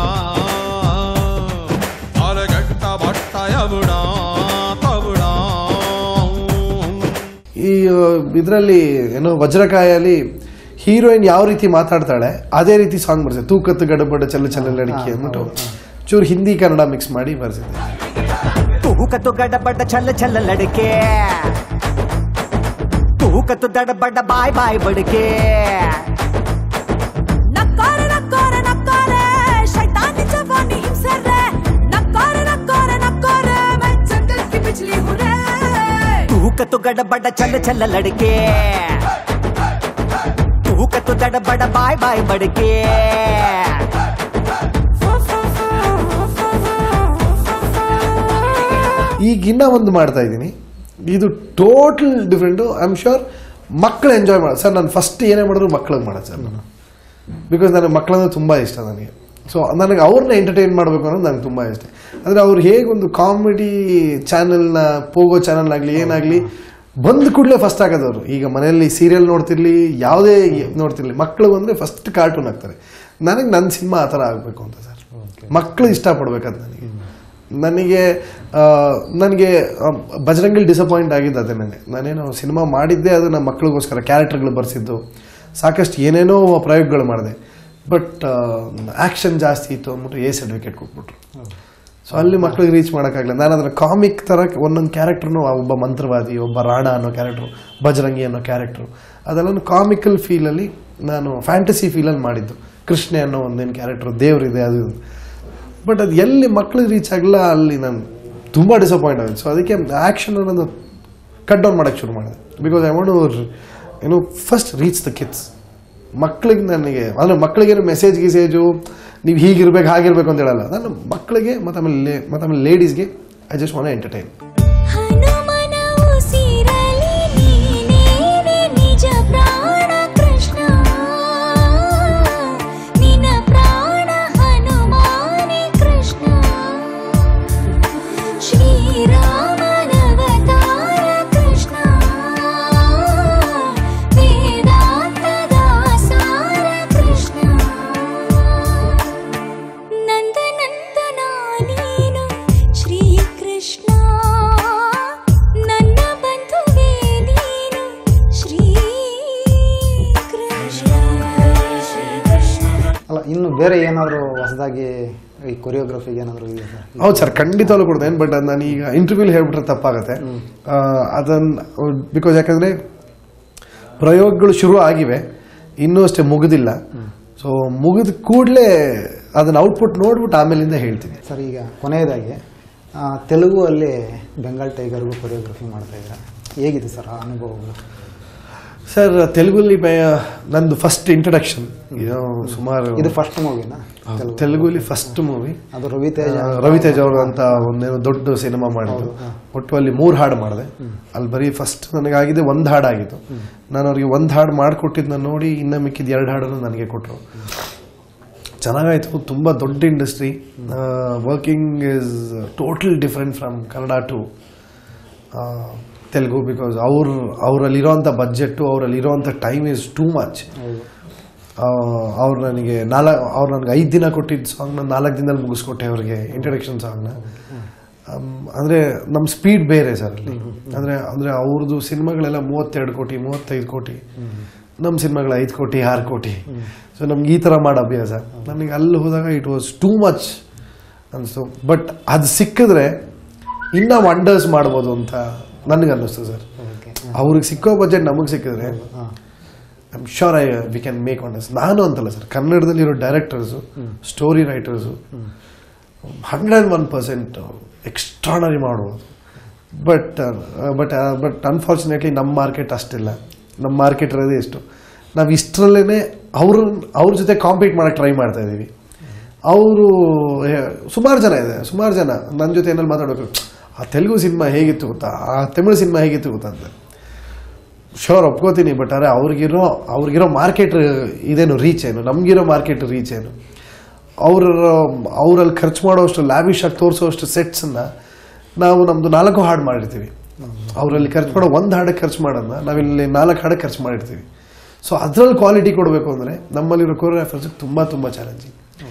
ಅರಗೆಟ್ಟ ಬಟ್ಟಯ ಬುಡ ತಬುಡ. ಈ ಇದರಲ್ಲಿ ಏನೋ ವಜ್ರಕಾಯಲ್ಲಿ ಹೀರೋಯಿನ್ ಯಾವ ರೀತಿ ಮಾತಾಡ್ತಾಳೆ ಅದೇ ರೀತಿ ಸಾಂಗ್ ಬರ್ಸಿದೆ. ತೂಕತ್ತು ಗಡಬಡ ಚಲ್ಲ ಚಲ್ಲ ಲಡಿಕೆ ಅಂದ್ಬಿಟ್ಟು ಚೂರು ಹಿಂದಿ ಕನ್ನಡ ಮಿಕ್ಸ್ ಮಾಡಿ ಬರ್ಸಿದೆ. ತೂಕತ್ತು ಗಡಬಡ ಚಲ್ಲ ಚಲ್ಲ ಲಡಿಕೆ, ತೂಕತ್ತು ದಡಬಡ ಬಾಯ್ ಬಾಯ್ ಬಡಿಕೆ. ನಕ್ಕಾರೆ ನಕ್ಕಾರೆ ನಕ್ಕಾರೆ ಶೈತಾನಿ ಜವಾನಿ ಹಿಂಸರೆ, ನಕ್ಕಾರೆ ನಕ್ಕಾರೆ ನಕ್ಕಾರೆ ಮೈ ಜಂಗಲ್ ಕಿ ಬಿಜ್ಲಿ ಹುರೆ. ತೂಕತ್ತು ಗಡಬಡ ಚಲ್ಲ ಚಲ್ಲ ಲಡಿಕೆ, ತೂಕತ್ತು ದಡಬಡ ಬಾಯ್ ಬಾಯ್ ಬಡಿಕೆ. ಈಗಿನ್ನ ಒಂದು ಮಾಡ್ತಾ ಇದ್ದೀನಿ, ಇದು total different. I am sure ಮಕ್ಕಳು ಎಂಜಾಯ್ ಮಾಡೋದು ಸರ್. ನಾನು ಫಸ್ಟ್ ಏನೇ ಮಾಡಿದ್ರು ಮಕ್ಳಿಗೆ ಮಾಡೋದು ಸರ್ ನಾನು. ಬಿಕಾಸ್ ನನಗೆ ಮಕ್ಕಳಂದ್ರೆ ತುಂಬ ಇಷ್ಟ ನನಗೆ. ಸೊ ನನಗೆ ಅವ್ರನ್ನ ಎಂಟರ್ಟೈನ್ ಮಾಡಬೇಕು ಅನ್ನೋದು ನನಗೆ ತುಂಬ ಇಷ್ಟ. ಅಂದರೆ ಅವ್ರು ಹೇಗೊಂದು ಕಾಮಿಡಿ ಚಾನೆಲ್ನ ಪೋಗೋ ಚಾನಲ್ ಆಗಲಿ ಏನಾಗಲಿ ಬಂದ ಕೂಡಲೇ ಫಸ್ಟ್ ಆಗೋದವರು. ಈಗ ಮನೆಯಲ್ಲಿ ಸೀರಿಯಲ್ ನೋಡ್ತಿರ್ಲಿ ಯಾವುದೇ ನೋಡ್ತಿರ್ಲಿ, ಮಕ್ಕಳು ಬಂದರೆ ಫಸ್ಟ್ ಕಾರ್ಟೂನ್ ಆಗ್ತಾರೆ. ನನಗೆ ನನ್ನ ಸಿನಿಮಾ ಆ ಥರ ಆಗಬೇಕು ಅಂತ ಸರ್. ಮಕ್ಕಳು ಇಷ್ಟಪಡ್ಬೇಕಂತ ನನಗೆ ಬಜರಂಗಿಲ್ ಡಿಸಪಾಯಿಂಟ್ ಆಗಿದ್ದು ಅದೇ. ನಾನೇನೋ ಸಿನಿಮಾ ಮಾಡಿದ್ದೆ ಅದು ನಮ್ಮ ಮಕ್ಕಳಿಗೋಸ್ಕರ, ಕ್ಯಾರೆಕ್ಟರ್ಗಳು ಬರ್ಸಿದ್ದು, ಸಾಕಷ್ಟು ಏನೇನೋ ಪ್ರಯೋಗಗಳು ಮಾಡಿದೆ. ಬಟ್ ಆ್ಯಕ್ಷನ್ ಜಾಸ್ತಿ ಇತ್ತು ಅಂದ್ಬಿಟ್ಟು ಎ ಸರ್ಟಿಫಿಕೇಟ್ ಕೊಟ್ಬಿಟ್ರು. ಸೊ ಅಲ್ಲಿ ಮಕ್ಳಿಗೆ ರೀಚ್ ಮಾಡೋಕ್ಕಾಗಲಿಲ್ಲ. ನಾನು ಅದನ್ನು ಕಾಮಿಕ್ ಥರ ಒಂದೊಂದು ಕ್ಯಾರೆಕ್ಟ್ರೂ, ಒಬ್ಬ ಮಂತ್ರವಾದಿ, ಒಬ್ಬ ರಾಣ ಅನ್ನೋ ಕ್ಯಾರೆಕ್ಟ್ರು, ಬಜರಂಗಿ ಅನ್ನೋ ಕ್ಯಾರೆಕ್ಟ್ರು, ಅದೆಲ್ಲ ಕಾಮಿಕಲ್ ಫೀಲಲ್ಲಿ ನಾನು ಫ್ಯಾಂಟಸಿ ಫೀಲಲ್ಲಿ ಮಾಡಿದ್ದು. ಕೃಷ್ಣ ಅನ್ನೋ ಒಂದೇನು ಕ್ಯಾರೆಕ್ಟ್ರು, ದೇವರಿದೆ ಅದು. ಬಟ್ ಅದು ಎಲ್ಲಿ ಮಕ್ಳಿಗೆ ರೀಚ್ ಆಗಲ್ಲ ಅಲ್ಲಿ ನಾನು ತುಂಬ ಡಿಸಪಾಯಿಂಟ್ ಆಗಿದೆ. ಸೊ ಅದಕ್ಕೆ ಆ್ಯಕ್ಷನ್ ಅನ್ನೋದು ಕಟ್ ಡೌನ್ ಮಾಡೋಕ್ಕೆ ಶುರು ಮಾಡಿದೆ. Because I want to first reach the kids. ಮಕ್ಕಳಿಗೆ ನನಗೆ ಅಂದರೆ ಮಕ್ಕಳಿಗೇನು ಮೆಸೇಜು ನೀವು ಹೀಗಿರ್ಬೇಕು ಹಾಗಿರ್ಬೇಕು ಅಂತ ಹೇಳಲ್ಲ. ನಾನು ಮಕ್ಕಳಿಗೆ ಮತ್ತು ಆಮೇಲೆ ಲೇಡೀಸ್ಗೆ I just want to entertain. Krishna ಇನ್ನು ಬೇರೆ ಏನಾದರೂ ಹೊಸದಾಗಿ ಈ ಕೊರಿಯೋಗ್ರಫಿಗೆ ಏನಾದರೂ ಇದೆಯಾ ಸರ್? ಹೌದು ಸರ್, ಖಂಡಿತವಾಗ್ಲೂ ಕೊಡ್ತೇನೆ. ಬಟ್ ನಾನು ಈಗ ಇಂಟರ್ವ್ಯೂಲಿ ಹೇಳ್ಬಿಟ್ರೆ ತಪ್ಪಾಗುತ್ತೆ. ಅದನ್ನು ಬಿಕಾಸ್ ಯಾಕಂದರೆ ಪ್ರಯೋಗಗಳು ಶುರು ಆಗಿವೆ, ಇನ್ನೂ ಅಷ್ಟೇ ಮುಗಿದಿಲ್ಲ. ಸೊ ಮುಗಿದ ಕೂಡಲೇ ಅದನ್ನ ಔಟ್ಪುಟ್ ನೋಡ್ಬಿಟ್ಟು ಆಮೇಲಿಂದ ಹೇಳ್ತೀನಿ ಸರ್. ಈಗ ಕೊನೆಯದಾಗಿ ತೆಲುಗು ಅಲ್ಲಿ ಬೆಂಗಾಲ್ ಟೈಗರ್ಗೂ ಕೊರಿಯೋಗ್ರಫಿ ಮಾಡ್ತಾ ಇದ್ದೀರಾ, ಹೇಗಿದೆ ಸರ್ ಆ ಅನುಭವಗಳು? ಸರ್, ತೆಲುಗುಲಿ ನಂದು ಫಸ್ಟ್ ಇಂಟ್ರಡಕ್ಷನ್. ಸುಮಾರು ಇದು ಫಸ್ಟ್ ಮೂವಿನಾ ತೆಲುಗುಲಿ ಫಸ್ಟ್ ಮೂವಿ. ಅದು ರವಿತೇಜ್ ಅವರು ಅಂತ ಒಂದೇನೋ ದೊಡ್ಡ ಸಿನಿಮಾ ಮಾಡಿದ್ರು. ಒಟ್ಟು ಅಲ್ಲಿ 3 ಹಾಡು ಮಾಡಿದೆ. ಅಲ್ಲಿ ಬರೀ ಫಸ್ಟ್ ನನಗಾಗಿದೆ 1 ಹಾಡು ಆಗಿತ್ತು. ನಾನು ಅವ್ರಿಗೆ 1 ಹಾಡು ಮಾಡಿಕೊಟ್ಟಿದ್ದನ್ನ ನೋಡಿ ಇನ್ನು ಮಿಕ್ಕಿದ 2 ಹಾಡನ್ನು ನನಗೆ ಕೊಟ್ಟರು. ಚೆನ್ನಾಗಾಯ್ತು. ತುಂಬ ದೊಡ್ಡ industry. Working is total different from Kannada to Telugu. Because ಅವರಲ್ಲಿರೋಂಥ ಬಜೆಟ್ಟು, ಅವರಲ್ಲಿರೋಂಥ ಟೈಮ್ ಈಸ್ ಟೂ ಮಚ್. ಅವ್ರು ನನಗೆ 5 ದಿನ ಕೊಟ್ಟಿದ್ದ ಸಾಂಗ್ನ 4 ದಿನದಲ್ಲಿ ಮುಗಿಸ್ಕೊಟ್ಟೆ ಅವ್ರಿಗೆ, ಇಂಟ್ರಡಕ್ಷನ್ ಸಾಂಗ್ನ. ಅಂದರೆ ನಮ್ಮ ಸ್ಪೀಡ್ ಬೇರೆ ಸರ್ ಅಲ್ಲಿ. ಅಂದರೆ ಅವ್ರದ್ದು ಸಿನಿಮಾಗಳೆಲ್ಲ 32 ಕೋಟಿ 35 ಕೋಟಿ, ನಮ್ಮ ಸಿನಿಮಾಗಳು 5 ಕೋಟಿ 6 ಕೋಟಿ. ಸೊ ನಮ್ಗೆ ಈ ಥರ ಮಾಡೋ ಅಭ್ಯಾಸ. ನನಗೆ ಅಲ್ಲಿ ಹೋದಾಗ ಇಟ್ ವಾಸ್ ಟೂ ಮಚ್ ಅನಿಸ್ತು. ಬಟ್ ಅದು ಸಿಕ್ಕಿದ್ರೆ ಇನ್ನೂ ವಂಡರ್ಸ್ ಮಾಡ್ಬೋದು ಅಂತ ನನಗೆ ಅನ್ನಿಸ್ತು ಸರ್. ಅವ್ರಿಗೆ ಸಿಕ್ಕೋ ಬಜೆಟ್ ನಮಗೆ ಸಿಕ್ಕಿದ್ರೆ I am sure we can make wonders. ನಾನು ಅಂತಲ್ಲ ಸರ್, ಕನ್ನಡದಲ್ಲಿರೋ ಡೈರೆಕ್ಟರ್ಸು, ಸ್ಟೋರಿ ರೈಟರ್ಸು 101% ಎಕ್ಸ್ಟ್ರಾನರಿ ಮಾಡ್ಬೋದು. ಬಟ್ ಅನ್ಫಾರ್ಚುನೇಟ್ಲಿ ನಮ್ಮ ಮಾರ್ಕೆಟ್ ಅಷ್ಟಿಲ್ಲ. ನಮ್ಮ ಮಾರ್ಕೆಟ್ ಇರೋದೇ ಎಷ್ಟು, ನಾವು ಇಷ್ಟರಲ್ಲೇ ಅವ್ರ ಜೊತೆ ಕಾಂಪೀಟ್ ಮಾಡೋಕ್ಕೆ ಟ್ರೈ ಮಾಡ್ತಾ ಇದ್ದೀವಿ. ಅವರು ಸುಮಾರು ಜನ ನನ್ನ ಜೊತೆ ಏನಲ್ಲಿ ಮಾತಾಡೋದು, ಆ ತೆಲುಗು ಸಿನಿಮಾ ಹೇಗಿತ್ತು ಗೊತ್ತಾ, ಆ ತಮಿಳು ಸಿನಿಮಾ ಹೇಗಿತ್ತು ಗೊತ್ತಾ ಅಂತ. ಶೋರ್ ಒಪ್ಕೋತೀನಿ. ಬಟ್ ಆದರೆ ಅವ್ರಿಗಿರೋ ಮಾರ್ಕೆಟ್ ಇದೇನು ರೀಚ್ ಏನು, ನಮಗಿರೋ ಮಾರ್ಕೆಟ್ ರೀಚ್ ಏನು. ಅವರಲ್ಲಿ ಖರ್ಚು ಮಾಡೋಷ್ಟು ಲ್ಯಾವಿಶ್ ಆಗಿ ತೋರಿಸೋಷ್ಟು ಸೆಟ್ಸನ್ನು ನಾವು ನಮ್ಮದು 4 ಹಾಡು ಮಾಡಿರ್ತೀವಿ. ಅವರಲ್ಲಿ ಖರ್ಚು ಮಾಡೋ 1 ಹಾಡಕ್ಕೆ ಖರ್ಚು ಮಾಡೋದನ್ನ ನಾವಿಲ್ಲಿ 4 ಹಾಡಕ್ಕೆ ಖರ್ಚು ಮಾಡಿರ್ತೀವಿ. ಸೊ ಅದರಲ್ಲಿ ಕ್ವಾಲಿಟಿ ಕೊಡಬೇಕು ಅಂದರೆ ನಮ್ಮಲ್ಲಿರೋ ಕೊರಿಯೋಗ್ರಾಫರ್ಸ್ಗೆ ತುಂಬ ಚಾಲೆಂಜಿಂಗ್.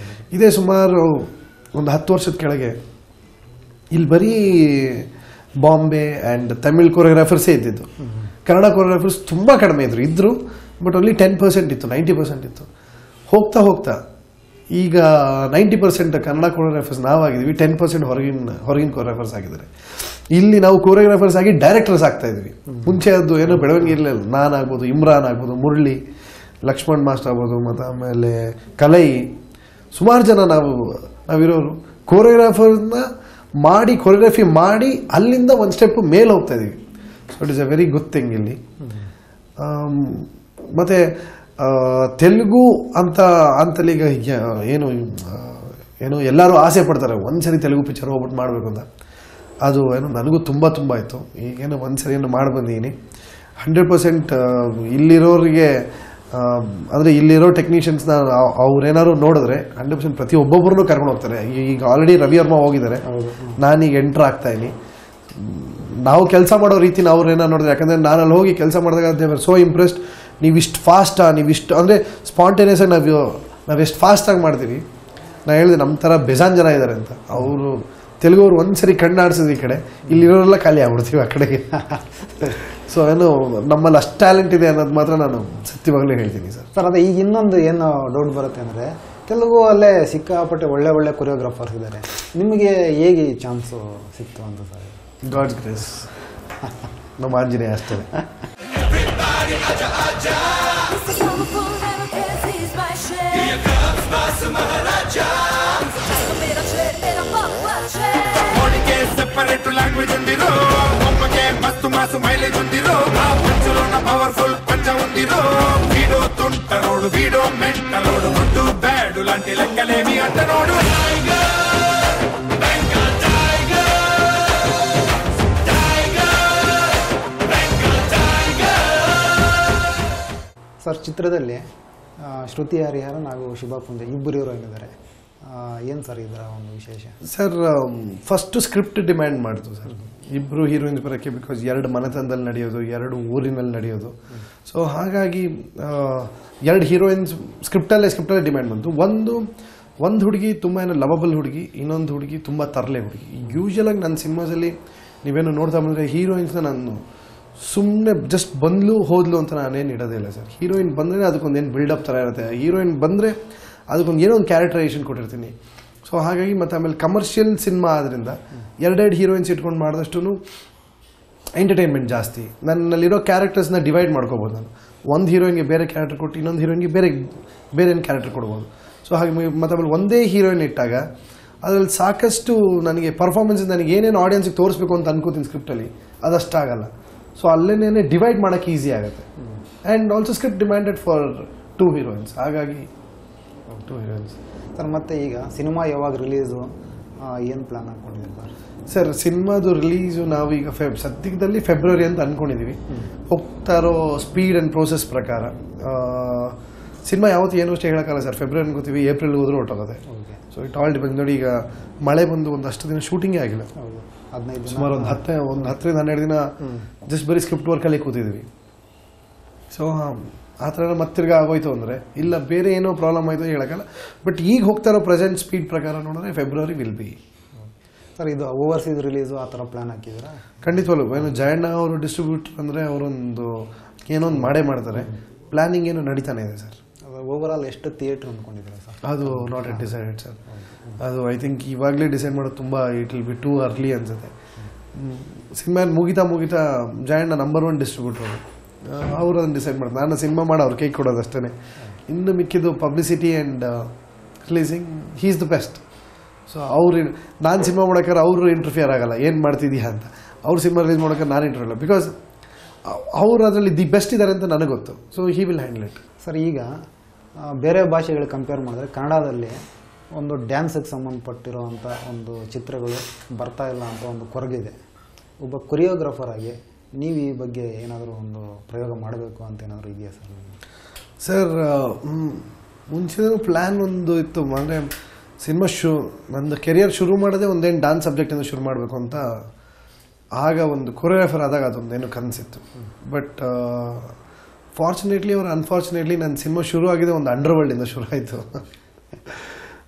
ಇದೇ ಸುಮಾರು ಒಂದು 10 ವರ್ಷದ ಕೆಳಗೆ ಇಲ್ಲಿ ಬರೀ ಬಾಂಬೆ ಆ್ಯಂಡ್ ತಮಿಳ್ ಕೊರಿಯೋಗ್ರಾಫರ್ಸೇ ಇದ್ದಿದ್ದು. ಕನ್ನಡ ಕೊರಿಯೋಗ್ರಾಫರ್ಸ್ ತುಂಬ ಕಡಿಮೆ ಇದ್ದರು. ಬಟ್ ಓನ್ಲಿ 10% ಇತ್ತು, 90% ಇತ್ತು. ಹೋಗ್ತಾ ಈಗ 90% ಕನ್ನಡ ಕೊರಿಯೋಗ್ರಾಫರ್ಸ್ ನಾವಾಗಿದ್ದೀವಿ, 10% ಹೊರಗಿನ ಕೊರಿಯೋಗ್ರಾಫರ್ಸ್ ಆಗಿದ್ದಾರೆ. ಇಲ್ಲಿ ನಾವು ಕೊರಿಯೋಗ್ರಾಫರ್ಸ್ ಆಗಿ ಡೈರೆಕ್ಟರ್ಸ್ ಆಗ್ತಾ ಇದ್ವಿ. ಮುಂಚೆ ಅದು ಏನೋ ಬೆಳವಣಿಗೆ ಇರಲಿಲ್ಲ. ನಾನಾಗ್ಬೋದು, ಇಮ್ರಾನ್ ಆಗ್ಬೋದು, ಮುರಳಿ, ಲಕ್ಷ್ಮಣ್ ಮಾಸ್ಟರ್ ಆಗ್ಬೋದು, ಮತ್ತು ಆಮೇಲೆ ಕಲೈ, ಸುಮಾರು ಜನ ನಾವಿರೋರು ಕೊರಿಯೋಗ್ರಾಫರ್ನ ಕೊರಿಯೋಗ್ರಫಿ ಮಾಡಿ ಅಲ್ಲಿಂದ ಒಂದು ಸ್ಟೆಪ್ ಮೇಲೆ ಹೋಗ್ತಾ ಇದೀವಿ. So it is a very good thing ಇಲ್ಲಿ. ಮತ್ತು ತೆಲುಗು ಅಂತಲ್ಲಿ ಈಗ ಏನು ಎಲ್ಲರೂ ಆಸೆ ಪಡ್ತಾರೆ ಒಂದ್ಸರಿ ತೆಲುಗು ಪಿಕ್ಚರ್ ಹೋಗ್ಬಿಟ್ಟು ಮಾಡಬೇಕು ಅಂತ. ಅದು ನನಗೂ ತುಂಬ ಇತ್ತು. ಈಗೇನೋ ಒಂದ್ಸರಿ ಮಾಡಿ ಬಂದಿದ್ದೀನಿ. 100% ಇಲ್ಲಿರೋರಿಗೆ ಅಂದರೆ ಇಲ್ಲಿರೋ ಟೆಕ್ನಿಷಿಯನ್ಸ್ನ ಅವ್ರೇನಾದ್ರು ನೋಡಿದ್ರೆ 100% ಪ್ರತಿಯೊಬ್ಬೊಬ್ಬರನ್ನು ಕರ್ಕೊಂಡು ಹೋಗ್ತಾರೆ. ಈಗ ಆಲ್ರೆಡಿ ರವಿ ವರ್ಮ ಹೋಗಿದ್ದಾರೆ, ನಾನೀಗ ಎಂಟ್ರ್ ಆಗ್ತಾ ಇದ್ದೀನಿ. ನಾವು ಕೆಲಸ ಮಾಡೋ ರೀತಿನ ಅವ್ರೇನೋ ನೋಡಿದ್ರೆ, ಯಾಕಂದರೆ ನಾನು ಅಲ್ಲಿ ಹೋಗಿ ಕೆಲಸ ಮಾಡಿದಾಗ ದೇ ಆರ್ ಸೋ ಇಂಪ್ರೆಸ್ಡ್. ನೀವಿಷ್ಟು ಫಾಸ್ಟಾ, ನೀವಿಷ್ಟು ಅಂದರೆ ಸ್ಪಾಂಟೇನಿಯಸ್ ಆಗಿ ನಾವೆಷ್ಟು ಫಾಸ್ಟಾಗಿ ಮಾಡ್ತೀವಿ. ನಾನು ಹೇಳಿದೆ ನಮ್ಮ ಥರ ಬೇಜಾನ್ ಜನ ಇದ್ದಾರೆ ಅಂತ. ಅವರು ತೆಲುಗವ್ರು ಒಂದ್ಸರಿ ಕಣ್ಣಾಡಿಸಿದ ಈ ಕಡೆ, ಇಲ್ಲಿರೋರೆಲ್ಲ ಖಾಲಿ ಆಗ್ಬಿಡ್ತೀವಿ ಆ ಕಡೆಗೆ. ಸೊ ನಮ್ಮಲ್ಲಿ ಅಷ್ಟು ಟ್ಯಾಲೆಂಟ್ ಇದೆ ಅನ್ನೋದು ಮಾತ್ರ ನಾನು ಸತ್ಯವಾಗಲೇ ಹೇಳ್ತೀನಿ ಸರ್. ಅದೇ ಈಗ ಇನ್ನೊಂದು ಏನು ಡೌಟ್ ಬರುತ್ತೆ ಅಂದರೆ, ತೆಲುಗು ಅಲ್ಲೇ ಸಿಕ್ಕಾಪಟ್ಟೆ ಒಳ್ಳೆ ಕೊರಿಯೋಗ್ರಾಫರ್ಸ್ ಇದ್ದಾರೆ. ನಿಮಗೆ ಹೇಗೆ ಈ ಚಾನ್ಸು ಸಿಕ್ತು ಅಂತ ಸರ್? God's grace. ನಮ್ಮ ಆಂಜನೇಯ ಅಷ್ಟೇ. సెపరేట్ లాంగ్వేజ్ ఉందిరో, బొమ్మకే మస్తు మాసు మైలేజ్ ఉందిరో, ఆ పంచులోన పవర్ఫుల్ పంచ ఉందిరో. వీడో తుంటరోడు, వీడో మెంటరోడు, గుడ్డు బ్యాడు లాంటి లెక్కలేమి అంటనోడు. ಸರ್, ಚಿತ್ರದಲ್ಲಿ ಶ್ರುತಿ ಹರಿಹರನ್ ಹಾಗೂ ಶುಭಾ ಪುಂಜ ಇಬ್ಬರು ಹೀರೋಯಿನ್ ಇದ್ದಾರೆ. ಏನು ಸರ್ ಇದರ ಒಂದು ವಿಶೇಷ? ಸರ್, ಫಸ್ಟು ಸ್ಕ್ರಿಪ್ಟ್ ಡಿಮ್ಯಾಂಡ್ ಮಾಡಿತು ಸರ್ ಇಬ್ಬರು ಹೀರೋಯಿನ್ಸ್ ಬರೋಕ್ಕೆ. ಬಿಕಾಸ್ 2 ಮನೆತನದಲ್ಲಿ ನಡೆಯೋದು, 2 ಊರಿನಲ್ಲಿ ನಡೆಯೋದು. ಸೊ ಹಾಗಾಗಿ 2 ಹೀರೋಯಿನ್ಸ್ ಸ್ಕ್ರಿಪ್ಟಲ್ಲೇ ಡಿಮ್ಯಾಂಡ್ ಬಂತು. ಒಂದು ಹುಡುಗಿ ತುಂಬ ಲವಬಲ್ ಹುಡುಗಿ, ಇನ್ನೊಂದು ಹುಡುಗಿ ತುಂಬ ತರಲೆ ಹುಡುಗಿ. ಯೂಶಲಾಗಿ ನನ್ನ ಸಿನಿಮಾಸಲ್ಲಿ ನೀವೇನು ನೋಡ್ತಾ ಬಂದರೆ ಹೀರೋಯಿನ್ಸ್ನ ನಾನು ಸುಮ್ಮನೆ ಜಸ್ಟ್ ಬಂದ್ಲು ಹೋದ್ಲು ಅಂತ ನಾನೇನು ಇಡೋದೇ ಇಲ್ಲ ಸರ್. ಹೀರೋಯಿನ್ ಬಂದರೆ ಅದಕ್ಕೊಂದೇನು ಬಿಲ್ಡಪ್ ಥರ ಇರುತ್ತೆ. ಹೀರೋಯಿನ್ ಬಂದರೆ ಅದಕ್ಕೊಂದು ಏನೋ ಒಂದು ಕ್ಯಾರೆಕ್ಟರೈಸೇಷನ್ ಕೊಟ್ಟಿರ್ತೀನಿ. ಸೊ ಹಾಗಾಗಿ ಮತ್ತು ಆಮೇಲೆ ಕಮರ್ಷಿಯಲ್ ಸಿನಿಮಾ ಆದ್ದರಿಂದ 2 ಹೀರೋಯಿನ್ಸ್ ಇಟ್ಕೊಂಡು ಮಾಡಿದಷ್ಟು ಎಂಟರ್ಟೈನ್ಮೆಂಟ್ ಜಾಸ್ತಿ. ನನ್ನಲ್ಲಿರೋ ಕ್ಯಾರೆಕ್ಟರ್ಸ್ನ ಡಿವೈಡ್ ಮಾಡ್ಕೋಬೋದು. ನಾನು ಒಂದು ಹೀರೋಯಿನ್ಗೆ ಬೇರೆ ಕ್ಯಾರೆಕ್ಟರ್ ಕೊಟ್ಟು ಇನ್ನೊಂದು ಹೀರೋಯಿನ್ಗೆ ಬೇರೆ ಕ್ಯಾರೆಕ್ಟರ್ ಕೊಡ್ಬೋದು. ಸೊ ಹಾಗೆ ಮತ್ತು ಆಮೇಲೆ ಒಂದೇ ಹೀರೋಯಿನ್ ಇಟ್ಟಾಗ ಅದರಲ್ಲಿ ಸಾಕಷ್ಟು ನನಗೆ ಪರ್ಫಾರ್ಮೆನ್ಸ್ ನನಗೆ ಏನೇನು ಆಡಿಯನ್ಸಿಗೆ ತೋರಿಸ್ಬೇಕು ಅಂತ ಅನ್ಕೋತೀನಿ ಸ್ಕ್ರಿಪ್ಟಲ್ಲಿ, ಅದಷ್ಟಾಗಲ್ಲ. ಸೊ ಅಲ್ಲೇನೇ ಡಿವೈಡ್ ಮಾಡೋಕ್ಕೆ ಈಸಿ ಆಗುತ್ತೆ. And also script demanded for 2 heroines, ಹಾಗಾಗಿ 2 ಹೀರೋಯಿನ್ಸ್. ಸರ್ ಮತ್ತು ಈಗ ಸಿನಿಮಾ ಯಾವಾಗ ರಿಲೀಸು, ಏನು ಪ್ಲಾನ್ ಹಾಕ್ಕೊಂಡಿದ್ದೀರಾ ಸರ್? ಸಿನಿಮಾದು ರಿಲೀಸು ನಾವೀಗ ಸದ್ಯದಲ್ಲಿ ಫೆಬ್ರವರಿ ಅಂತ ಅಂದ್ಕೊಂಡಿದ್ದೀವಿ. ಹೋಗ್ತಾ ಇರೋ ಸ್ಪೀಡ್ ಆ್ಯಂಡ್ ಪ್ರೋಸೆಸ್ ಪ್ರಕಾರ ಸಿನಿಮಾ ಯಾವತ್ತು ಏನು ಅಷ್ಟೇ ಹೇಳೋಕ್ಕಲ್ಲ ಸರ್. ಫೆಬ್ರವರಿ ಅನ್ಕೋತೀವಿ, ಏಪ್ರಿಲ್ ಹೋದ್ರೂ ಹೊರಟೋಗುತ್ತೆ. So it all depends. ನೋಡಿ, ಈಗ ಮಳೆ ಬಂದು ಒಂದಷ್ಟು ದಿನ ಶೂಟಿಂಗೇ ಆಗಿಲ್ಲ, 15 ಸುಮಾರು ಒಂದು 10-12 ದಿನ ಜಸ್ಟ್ ಬರೀ ಸ್ಕ್ರಿಪ್ಟ್ ವರ್ಕಲ್ಲಿ ಕೂತಿದ್ವಿ. ಸೊ ಆ ಥರ ಮತ್ತಿರ್ಗ ಆಗೋಯ್ತು ಅಂದರೆ, ಇಲ್ಲ ಬೇರೆ ಏನೋ ಪ್ರಾಬ್ಲಮ್ ಆಯಿತು ಹೇಳೋಕ್ಕಲ್ಲ. ಬಟ್ ಈಗ ಹೋಗ್ತಾ ಇರೋ ಪ್ರೆಸೆಂಟ್ ಸ್ಪೀಡ್ ಪ್ರಕಾರ ನೋಡಿದ್ರೆ ಫೆಬ್ರವರಿ ವಿಲ್ ಬಿ. ಸರ್, ಇದು ಓವರ್ಸೀಸ್ ರಿಲೀಸು ಆ ಥರ ಪ್ಲಾನ್ ಹಾಕಿದ್ದೀರಾ? ಖಂಡಿತವಲ್ಲೂ. ಏನು ಜಯಣ್ಣ ಅವರು ಡಿಸ್ಟ್ರಿಬ್ಯೂಟರ್ ಅಂದರೆ ಅವರೊಂದು ಏನೋ ಒಂದು ಮಾಡ್ತಾರೆ. ಪ್ಲಾನಿಂಗ್ ಏನು ನಡೀತಾನೆ ಇದೆ ಸರ್. ಓವರಾಲ್ ಎಷ್ಟು ಥಿಯೇಟ್ರ್ ಅಂದ್ಕೊಂಡಿದ್ದೀರಾ ಸರ್? ಅದು ನಾಟ್ ಎಟ್ ಡಿಸೈಡೆಡ್ ಸರ್. ಅದು ಐ ಥಿಂಕ್ ಇವಾಗಲೇ ಡಿಸೈಡ್ ಮಾಡೋದು ತುಂಬ it will B too early ಅನ್ಸುತ್ತೆ. ಸಿನಿಮಾ ಮುಗಿತಾ ಜಯಣ್ಣ ನಂಬರ್ 1 ಡಿಸ್ಟ್ರಿಬ್ಯೂಟರ್ ಅವರು ಅದನ್ನು ಡಿಸೈಡ್ ಮಾಡ್ತಾರೆ. ನಾನು ಸಿನಿಮಾ ಮಾಡಿ ಅವ್ರು ಕೈ ಕೊಡೋದು ಅಷ್ಟೇ. ಇನ್ನು ಮಿಕ್ಕಿದ್ದು publicity and releasing he is the best. So ನಾನು ಸಿನಿಮಾ ಮಾಡೋಕ್ಕಾರೆ ಅವರು ಇಂಟರ್ಫಿಯರ್ ಆಗಲ್ಲ, ಏನು ಮಾಡ್ತಿದ್ದೀಯಾ ಅಂತ. ಅವ್ರು ಸಿನಿಮಾ ರಿಲೀಸ್ ಮಾಡೋಕೆ ನಾನು ಇಂಟರ್ಫಿಯರ್ ಇಲ್ಲ, ಬಿಕಾಸ್ ಅವರು ಅದರಲ್ಲಿ ದಿ ಬೆಸ್ಟ್ ಇದ್ದಾರೆ ಅಂತ ನನಗೆ ಗೊತ್ತು. So he will handle it. Sir, ಈಗ ಬೇರೆ ಭಾಷೆಗಳಿಗೆ ಕಂಪೇರ್ ಮಾಡಿದ್ರೆ ಕನ್ನಡದಲ್ಲಿ ಒಂದು ಡ್ಯಾನ್ಸಿಗೆ ಸಂಬಂಧಪಟ್ಟಿರೋವಂಥ ಒಂದು ಚಿತ್ರಗಳು ಬರ್ತಾ ಇಲ್ಲ ಅಂತ ಒಂದು ಕೊರಗಿದೆ. ಒಬ್ಬ ಕೊರಿಯೋಗ್ರಾಫರ್ ಆಗಿ ನೀವು ಈ ಬಗ್ಗೆ ಏನಾದರೂ ಒಂದು ಪ್ರಯೋಗ ಮಾಡಬೇಕು ಅಂತ ಏನಾದರೂ ಇದೆಯಾ ಸರ್? ಸರ್, ಮುಂಚೆ ಪ್ಲ್ಯಾನ್ ಒಂದು ಇತ್ತು. ಅಂದರೆ ಸಿನಿಮಾ ನಂದು ಕೆರಿಯರ್ ಶುರು ಮಾಡೋದೇ ಒಂದೇನು ಡಾನ್ಸ್ ಸಬ್ಜೆಕ್ಟಿಂದ ಶುರು ಮಾಡಬೇಕು ಅಂತ. ಆಗ ಒಂದು ಕೊರಿಯೋಗ್ರಾಫರ್ ಆದಾಗ ಅದೊಂದೇನು ಕನಸಿತ್ತು. ಬಟ್ ಫಾರ್ಚುನೇಟ್ಲಿ ಅವ್ರು ಅನ್ಫಾರ್ಚುನೇಟ್ಲಿ ನನ್ನ ಸಿನಿಮಾ ಶುರು ಆಗಿದೆ ಒಂದು ಅಂಡರ್ವರ್ಲ್ಡಿಂದ ಶುರು ಆಯಿತು.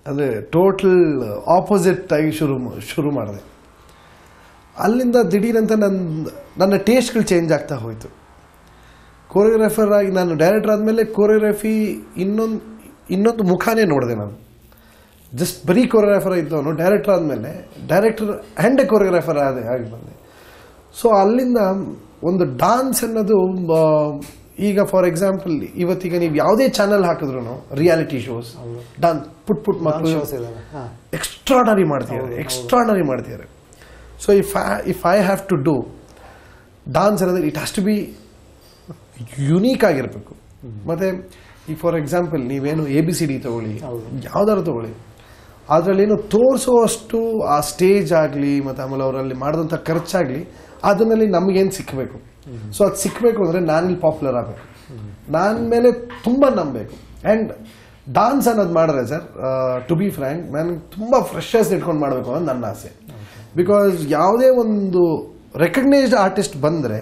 ಅಂದರೆ ಟೋಟಲ್ ಆಪೋಸಿಟ್ ಆಗಿ ಶುರು ಮಾಡಿದೆ. ಅಲ್ಲಿಂದ ದಿಢೀರಂತ ನನ್ನ ಟೇಸ್ಟ್ಗಳು ಚೇಂಜ್ ಆಗ್ತಾ ಹೋಯಿತು. ಕೊರಿಯೋಗ್ರಾಫರ್ ಆಗಿ ನಾನು ಡೈರೆಕ್ಟರ್ ಆದಮೇಲೆ ಕೊರಿಯೋಗ್ರಫಿ ಇನ್ನೊಂದು ಮುಖಾನೇ ನೋಡಿದೆ ನಾನು. ಜಸ್ಟ್ ಬರೀ ಕೊರಿಯೋಗ್ರಾಫರ್ ಇದ್ದವನು ಡೈರೆಕ್ಟರ್ ಆದಮೇಲೆ ಡೈರೆಕ್ಟರ್ ಆ್ಯಂಡ್ ಕೊರಿಯೋಗ್ರಾಫರ್ ಆಗಿ ಬಂದೆ. ಸೊ ಅಲ್ಲಿಂದ ಒಂದು ಡಾನ್ಸ್ ಅನ್ನೋದು ಈಗ ಫಾರ್ ಎಕ್ಸಾಂಪಲ್ ಇವತ್ತೀಗ ನೀವು ಯಾವುದೇ ಚಾನಲ್ ಹಾಕಿದ್ರು ರಿಯಾಲಿಟಿ ಶೋಸ್ ಡಾನ್ಸ್ ಪುಟ್ ಮಕ್ಕಳು ಎಕ್ಸ್ಟ್ರಾಡನರಿ ಮಾಡ್ತಿದ್ದಾರೆ. So if I have to do dance ಅನ್ನೋದು it has to be unique ಆಗಿರಬೇಕು. ಮತ್ತು ಈಗ ಫಾರ್ ಎಕ್ಸಾಂಪಲ್ ನೀವೇನು ABCD ತಗೊಳ್ಳಿ, ಯಾವ್ದಾದ್ರು ತಗೊಳ್ಳಿ, ಅದರಲ್ಲೇನು ತೋರಿಸೋಷ್ಟು ಆ ಸ್ಟೇಜ್ ಆಗಲಿ ಮತ್ತು ಆಮೇಲೆ ಅವರಲ್ಲಿ ಮಾಡಿದಂಥ ಖರ್ಚಾಗಲಿ ಅದನ್ನಲ್ಲಿ ನಮಗೇನು ಸಿಕ್ಕಬೇಕು. ಸೊ ಅದು ಸಿಕ್ಕಬೇಕು ಅಂದರೆ ನಾನಿಲ್ಲಿ ಪಾಪ್ಯುಲರ್ ಆಗಬೇಕು, ನನ್ನ ಮೇಲೆ ತುಂಬ ನಂಬಬೇಕು. ಆ್ಯಂಡ್ ಡಾನ್ಸ್ ಅನ್ನೋದು ಮಾಡಿದ್ರೆ ಸರ್, ಟು ಬಿ ಫ್ರ್ಯಾಂಕ್, ನನಗೆ ತುಂಬ ಫ್ರೆಶರ್ಸ್ ಇಟ್ಕೊಂಡು ಮಾಡಬೇಕು ಅನ್ನೋದು ನನ್ನ ಆಸೆ. ಬಿಕಾಸ್ ಯಾವುದೇ ಒಂದು ರೆಕಗ್ನೈಸ್ಡ್ ಆರ್ಟಿಸ್ಟ್ ಬಂದರೆ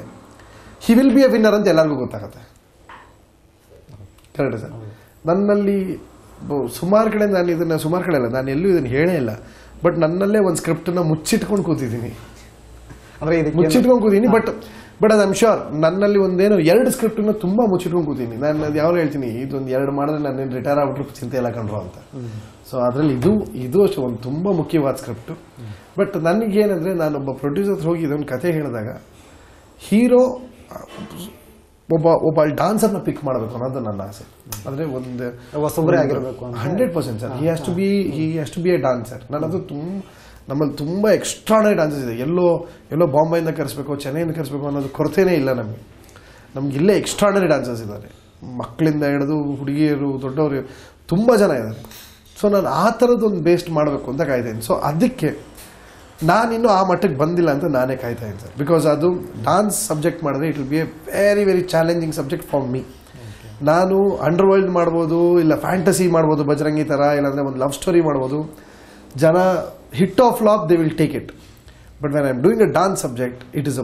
he will be A winner ಅಂತ ಎಲ್ಲರಿಗೂ ಗೊತ್ತಾಗುತ್ತೆ. Correct sir. ನನ್ನಲ್ಲಿ ಸುಮಾರು ಕಡೆ ನಾನು ಎಲ್ಲೂ ಇದನ್ನು ಹೇಳೇ ಇಲ್ಲ. ಬಟ್ ನನ್ನಲ್ಲೇ ಒಂದು ಸ್ಕ್ರಿಪ್ಟನ್ನು ಮುಚ್ಚಿಟ್ಕೊಂಡು ಕೂತಿದ್ದೀನಿ. ಬಟ್ ಅದು ಐಮ್ ಶ್ಯೂರ್ ನನ್ನಲ್ಲಿ ಒಂದೇನು 2 ಸ್ಕ್ರಿಪ್ಟನ್ನು ತುಂಬ ಮುಚ್ಚಿಟ್ಕೊಂಡು ಕೂತೀನಿ. ನಾನು ಅದು ಯಾವಾಗ ಹೇಳ್ತೀನಿ, ಇದೊಂದು 2 ಮಾಡಿದ್ರೆ ನಾನೇನು ರಿಟೈರ್ ಆಗ್ಬಿಟ್ರು ಚಿಂತೆ ಎಲ್ಲ ಕಂಡ್ರು ಅಂತ. ಸೊ ಅದರಲ್ಲಿ ಇದು ಅಷ್ಟು ಒಂದು ತುಂಬ ಮುಖ್ಯವಾದ ಸ್ಕ್ರಿಪ್ಟು. ಬಟ್ ನನಗೇನಂದರೆ, ನಾನೊಬ್ಬ ಪ್ರೊಡ್ಯೂಸರ್ ಹೋಗಿ ಇದೊಂದು ಕತೆ ಹೇಳಿದಾಗ ಹೀರೋ ಒಬ್ಬ ಡಾನ್ಸರ್ನ ಪಿಕ್ ಮಾಡಬೇಕು ಅನ್ನೋದು ನನ್ನ ಆಸೆ. ಅಂದರೆ ಒಂದು ಹೊಸಬ್ರೇ ಆಗಿರಬೇಕು 100% sir. He has to be a dancer. ನನ್ನದು ನಮ್ಮಲ್ಲಿ ತುಂಬ ಎಕ್ಸ್ಟ್ರಾಡನರಿ ಡಾನ್ಸಸ್ ಇದೆ. ಎಲ್ಲೋ ಬಾಂಬೆಯಿಂದ ಕರೆಸ್ಬೇಕು, ಚೆನ್ನೈಯಿಂದ ಕರೆಸ್ಬೇಕು ಅನ್ನೋದು ಕೊರತೆನೇ ಇಲ್ಲ ನಮ್ಗೆ ಇಲ್ಲೇ ಎಕ್ಸ್ಟ್ರಾಡನರಿ ಡಾನ್ಸರ್ಸ್ ಇದ್ದಾರೆ. ಮಕ್ಕಳಿಂದ ಹಿಡಿದು ಹುಡುಗಿಯರು, ದೊಡ್ಡವರು ತುಂಬ ಜನ ಇದ್ದಾರೆ. ಸೊ ನಾನು ಆ ಥರದ್ದೊಂದು ಬೇಸ್ಟ್ ಮಾಡಬೇಕು ಅಂತ ಕಾಯ್ತಾಯಿದ್ದೀನಿ. ಸೊ ಅದಕ್ಕೆ ನಾನಿನ್ನೂ ಆ ಮಟ್ಟಕ್ಕೆ ಬಂದಿಲ್ಲ ಅಂತ ನಾನೇ ಕಾಯ್ತಾ ಇದ್ದೀನಿ ಸರ್. ಬಿಕಾಸ್ ಅದು ಡಾನ್ಸ್ ಸಬ್ಜೆಕ್ಟ್ ಮಾಡಿದ್ರೆ it will B A very very challenging subject for me. ನಾನು ಅಂಡರ್ವರ್ಲ್ಡ್ ಮಾಡ್ಬೋದು, ಇಲ್ಲ ಫ್ಯಾಂಟಸಿ ಮಾಡ್ಬೋದು ಬಜರಂಗಿ ಥರ, ಇಲ್ಲಾಂದರೆ ಒಂದು ಲವ್ ಸ್ಟೋರಿ ಮಾಡ್ಬೋದು. ಜನ hit of flop they will take it. But when I am doing a dance subject it is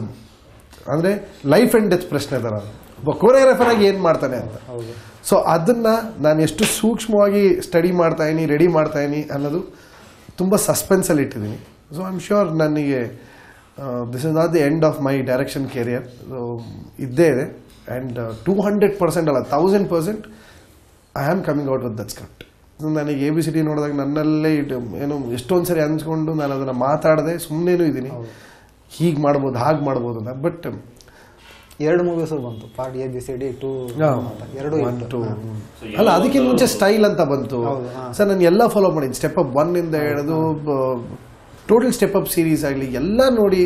ಅಂದರೆ ಲೈಫ್ ಆ್ಯಂಡ್ ಡೆತ್ ಪ್ರಶ್ನೆ ಥರ. ಒಬ್ಬ ಕೊರಿಯೋಗ್ರಾಫರ್ ಆಗಿ ಏನು ಮಾಡ್ತಾನೆ ಅಂತ. ಸೊ ಅದನ್ನು ನಾನು ಎಷ್ಟು ಸೂಕ್ಷ್ಮವಾಗಿ ಸ್ಟಡಿ ಮಾಡ್ತಾಯಿನಿ, ರೆಡಿ ಮಾಡ್ತಾಯಿನಿ ಅನ್ನೋದು ತುಂಬ ಸಸ್ಪೆನ್ಸಲ್ಲಿ ಇಟ್ಟಿದ್ದೀನಿ. ಸೊ ಐ ಆಮ್ ಶ್ಯೂರ್ ನನಗೆ this is not the end of my direction career. ಇದ್ದೇ ಇದೆ. ಆ್ಯಂಡ್ 200% ಅಲ್ಲ 1000% I am coming out with that script. ನನಗೆ ABCD ನೋಡಿದಾಗ ನನ್ನಲ್ಲೇ ಏನೋ ಎಷ್ಟೊಂದು ಸರಿ ಅನ್ಸ್ಕೊಂಡು ನಾನು ಅದನ್ನು ಮಾತಾಡದೆ ಸುಮ್ಮನೇನೂ ಇದ್ದೀನಿ, ಹೀಗೆ ಮಾಡ್ಬೋದು ಹಾಗೆ ಮಾಡ್ಬೋದು ಅಂತ. ಬಟ್ 2 ಮೂವೀಸ್ ಬಂತು, ಪಾರ್ಟ್ ABCD 2 ಎರಡು ಅಲ್ಲ, ಅದಕ್ಕಿಂತ ಮುಂಚೆ ಸ್ಟೈಲ್ ಅಂತ ಬಂತು ಸರ್. ನಾನು ಎಲ್ಲ ಫಾಲೋ ಮಾಡಿದ್ದೀನಿ, ಸ್ಟೆಪ್ ಅಪ್ 1 ಇಂದ ಹಿಡಿದು ಟೋಟಲ್ ಸ್ಟೆಪ್ ಅಪ್ ಸೀರೀಸ್ ಆಗಲಿ ಎಲ್ಲ ನೋಡಿ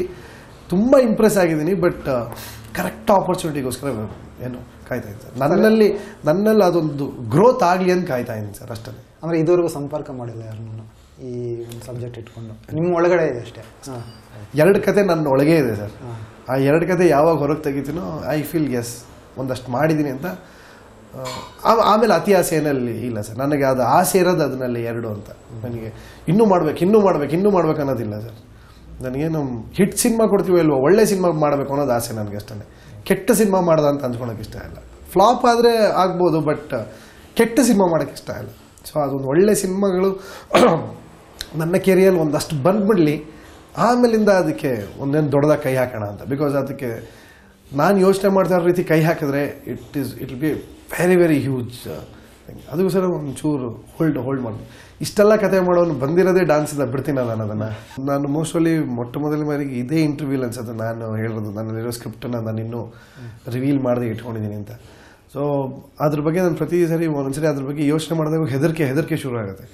ತುಂಬ ಇಂಪ್ರೆಸ್ ಆಗಿದ್ದೀನಿ. ಬಟ್ ಕರೆಕ್ಟ್ ಆಪರ್ಚುನಿಟಿಗೋಸ್ಕರ ಏನು ಕಾಯ್ತಾ ಇದ್ದೀನಿ ಸರ್. ನನ್ನಲ್ಲಿ ಅದೊಂದು ಗ್ರೋತ್ ಆಗಲಿ ಅಂತ ಕಾಯ್ತಾ ಇದ್ದೀನಿ ಸರ್, ಅಷ್ಟೇ. ಅಂದರೆ ಇದುವರೆಗೂ ಸಂಪರ್ಕ ಮಾಡಿಲ್ಲ ಯಾರನ್ನು ಈ ಒಂದು ಸಬ್ಜೆಕ್ಟ್ ಇಟ್ಕೊಂಡು? ನಿಮ್ಮ ಒಳಗಡೆ ಇದೆ ಅಷ್ಟೇ. 2 ಕತೆ ನನ್ನ ಒಳಗೆ ಇದೆ ಸರ್. ಆ 2 ಕತೆ ಯಾವಾಗ ಹೊರಗೆ ತೆಗಿತೀನೋ ಐ ಫೀಲ್ ಎಸ್ ಒಂದಷ್ಟು ಮಾಡಿದ್ದೀನಿ ಅಂತ. ಆಮೇಲೆ ಅತಿ ಆಸೆ ಏನಲ್ಲಿ ಇಲ್ಲ ಸರ್, ನನಗೆ ಅದು ಆಸೆ ಇರೋದು ಅದನ್ನಲ್ಲಿ 2 ಅಂತ. ನನಗೆ ಇನ್ನೂ ಮಾಡ್ಬೇಕು ಅನ್ನೋದಿಲ್ಲ ಸರ್. ನನಗೇನು ಹಿಟ್ ಸಿನಿಮಾ ಕೊಡ್ತೀವಿ ಅಲ್ವಾ, ಒಳ್ಳೆ ಸಿನಿಮಾ ಮಾಡಬೇಕು ಅನ್ನೋದು ಆಸೆ ನನಗೆ ಅಷ್ಟೇ. ಕೆಟ್ಟ ಸಿನಿಮಾ ಮಾಡ್ದ ಅಂತ ಅಂದ್ಕೊಳಕ್ಕೆ ಇಷ್ಟ ಇಲ್ಲ. ಫ್ಲಾಪ್ ಆದರೆ ಆಗ್ಬೋದು, ಬಟ್ ಕೆಟ್ಟ ಸಿನಿಮಾ ಮಾಡೋಕ್ಕೆ ಇಷ್ಟ ಇಲ್ಲ. ಸೊ ಅದೊಂದು ಒಳ್ಳೆ ಸಿನಿಮಾಗಳು ನನ್ನ ಕೆರಿಯಲ್ಲಿ ಒಂದಷ್ಟು ಬಂದ್ಬಿಡಲಿ, ಆಮೇಲಿಂದ ಅದಕ್ಕೆ ಒಂದೇನು ದೊಡ್ಡದಾಗಿ ಕೈ ಹಾಕೋಣ ಅಂತ. ಬಿಕಾಸ್ ಅದಕ್ಕೆ ನಾನು ಯೋಚನೆ ಮಾಡ್ತಾ ಇರೋ ರೀತಿ ಕೈ ಹಾಕಿದ್ರೆ it will be very very huge. ಅದಕ್ಕೂ ಸರ್ ಒಂಚೂರು ಹೋಲ್ಡ್ ಮಾಡಿ ಇಷ್ಟೆಲ್ಲ ಕತೆ ಮಾಡೋನು ಬಂದಿರೋದೇ ಡಾನ್ಸಿಂದ ಬಿಡ್ತೀನಿ ನಾನು ಅದನ್ನು. ನಾನು ಮೋಸ್ಟ್ಲಿ ಮೊದಲ ಬಾರಿಗೆ ಇದೇ ಇಂಟರ್ವ್ಯೂಲ್ ಅನ್ಸುತ್ತೆ ನಾನು ಹೇಳಿರೋದು, ನನ್ನಲ್ಲಿರೋ ಸ್ಕ್ರಿಪ್ಟನ್ನು ನಾನು ಇನ್ನೂ ರಿವೀಲ್ ಮಾಡದೆ ಇಟ್ಕೊಂಡಿದ್ದೀನಿ ಅಂತ. ಸೊ ಅದ್ರ ಬಗ್ಗೆ ನಾನು ಪ್ರತಿ ಸರಿ ಒಂದೊಂದ್ಸರಿ ಅದ್ರ ಬಗ್ಗೆ ಯೋಚನೆ ಮಾಡಿದಾಗ ಹೆದರಿಕೆ ಶುರು ಆಗುತ್ತೆ,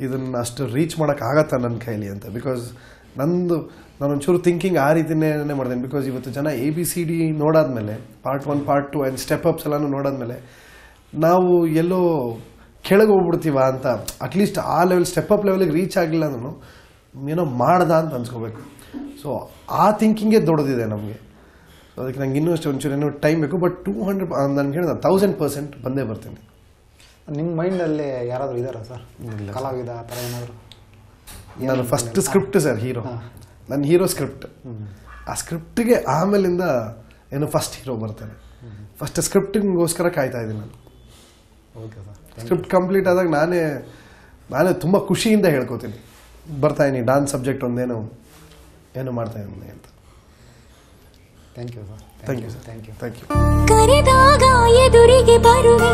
ಇದನ್ನು ಅಷ್ಟು ರೀಚ್ ಮಾಡೋಕ್ಕಾಗತ್ತಾ ನನ್ನ ಕೈಲಿ ಅಂತ. ಬಿಕಾಸ್ ನಾನೊಂಚೂರು ಥಿಂಕಿಂಗ್ ಆ ರೀತಿಯೇ ಮಾಡ್ತೀನಿ. ಬಿಕಾಸ್ ಇವತ್ತು ಜನ ABCD ನೋಡಾದ್ಮೇಲೆ part 1 part 2 and step ups ಎಲ್ಲನೂ ನೋಡಾದ್ಮೇಲೆ ನಾವು ಎಲ್ಲೋ ಕೆಳಗೆ ಹೋಗ್ಬಿಡ್ತೀವ ಅಂತ. ಅಟ್ಲೀಸ್ಟ್ ಆ ಲೆವೆಲ್ ಸ್ಟೆಪ್ ಅಪ್ ಲೆವೆಲ್ಗೆ ರೀಚ್ ಆಗಲಿಲ್ಲ ನಾನು ಏನೋ ಮಾಡ್ದ ಅಂತ ಅನ್ಸ್ಕೋಬೇಕು. ಸೊ ಆ ಥಿಂಕಿಂಗೇ ದೊಡ್ಡದಿದೆ ನಮಗೆ. ಸೊ ಅದಕ್ಕೆ ನಂಗೆ ಇನ್ನೂ ಅಷ್ಟು ಒಂಚೂರು ಏನೋ ಟೈಮ್ ಬೇಕು. ಬಟ್ 200 ನನಗೆ ಹೇಳಿದ 1000% ಬಂದೇ ಬರ್ತೀನಿ. ನಿಮ್ಮ ಮೈಂಡಲ್ಲಿ ಯಾರಾದರೂ ಇದ್ದಾರಾ ಸರ್, ಕಲಾವಿದ ಆ ಥರ ಏನಾದರೂ? ನಾನು ಫಸ್ಟ್ ಸ್ಕ್ರಿಪ್ಟ್ ಸರ್, ನನ್ನ ಹೀರೋ ಸ್ಕ್ರಿಪ್ಟ್. ಆ ಸ್ಕ್ರಿಪ್ಟಿಗೆ ಆಮೇಲಿಂದ ಏನು ಫಸ್ಟ್ ಹೀರೋ ಬರ್ತಾನೆ. ಫಸ್ಟ್ ಸ್ಕ್ರಿಪ್ಟಿಗೋಸ್ಕರ ಕಾಯ್ತಾ ಇದ್ದೀನಿ ನಾನು. Okay sir. ಸ್ಕ್ರಿಪ್ಟ್ ಕಂಪ್ಲೀಟ್ ಆದಾಗ ನಾನೇ ತುಂಬ ಖುಷಿಯಿಂದ ಹೇಳ್ಕೊತೀನಿ, ಬರ್ತಾ ಇದೀನಿ ಡಾನ್ಸ್ ಸಬ್ಜೆಕ್ಟ್ ಒಂದೇನು ಮಾಡ್ತಾ ಇದ್ದೀನಿ ಅಂತ. Thank you sir. Thank you sir. Thank you. ಕರೆದಾಗ ಎದುರಿಗೆ ಬರುವೆ,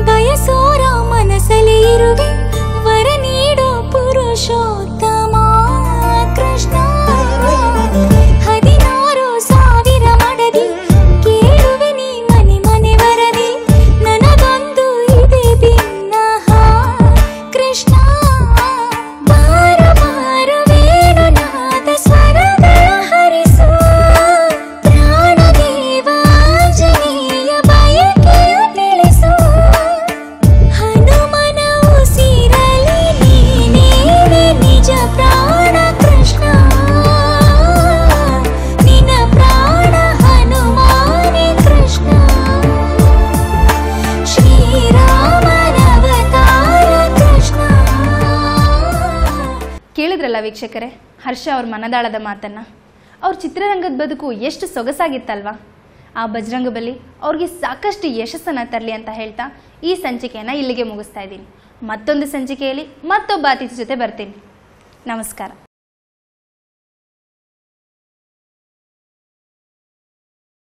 ಬಯಸೋರ ಮನಸ್ಸಲ್ಲಿ ಇರುವೆ, ವರ ನೀಡೋ ಪುರುಷೋತ್ತಮ ಕೃಷ್ಣ. 16,000 ಮಡದಿ ಕೇಳುವೆ ನೀ ಮನೆ ವರದಿ, ನನಗೊಂದು ಇದೆ ಭಿನ್ನಹ ಕೃಷ್ಣ. ಬಾರ ವೇಣುನಾದ ಸ್ವರಗಳ ಹರಿಸು, ಪ್ರಾಣದೇವ ಆಂಜನೇಯ ಬಯಕೆಯ ತಿಳಿಸು, ಹನುಮನ ಉಸಿರಲಿ ನೀನೇ ನಿಜ ಪ್ರಾಣ ಕೃಷ್ಣ, ನಿನ್ನ ಪ್ರಾಣ ಹನುಮಾನೇ ಕೃಷ್ಣ. ಶ್ರೀರಾಮನವತಾರ ಕೃಷ್ಣ. ಕೇಳಿದ್ರಲ್ಲ ವೀಕ್ಷಕರೇ, ಹರ್ಷ ಅವ್ರ ಮನದಾಳದ ಮಾತನ್ನು. ಅವ್ರ ಚಿತ್ರರಂಗದ ಬದುಕು ಎಷ್ಟು ಸೊಗಸಾಗಿತ್ತಲ್ವಾ. ಆ ಬಜರಂಗಬಲಿ ಅವ್ರಿಗೆ ಸಾಕಷ್ಟು ಯಶಸ್ಸನ್ನು ತರಲಿ ಅಂತ ಹೇಳ್ತಾ ಈ ಸಂಚಿಕೆಯನ್ನು ಇಲ್ಲಿಗೆ ಮುಗಿಸ್ತಾ ಇದ್ದೀನಿ. ಮತ್ತೊಂದು ಸಂಚಿಕೆಯಲ್ಲಿ ಮತ್ತೊಬ್ಬ ಅತಿಥಿ ಜೊತೆ ಬರ್ತೀನಿ. ನಮಸ್ಕಾರ.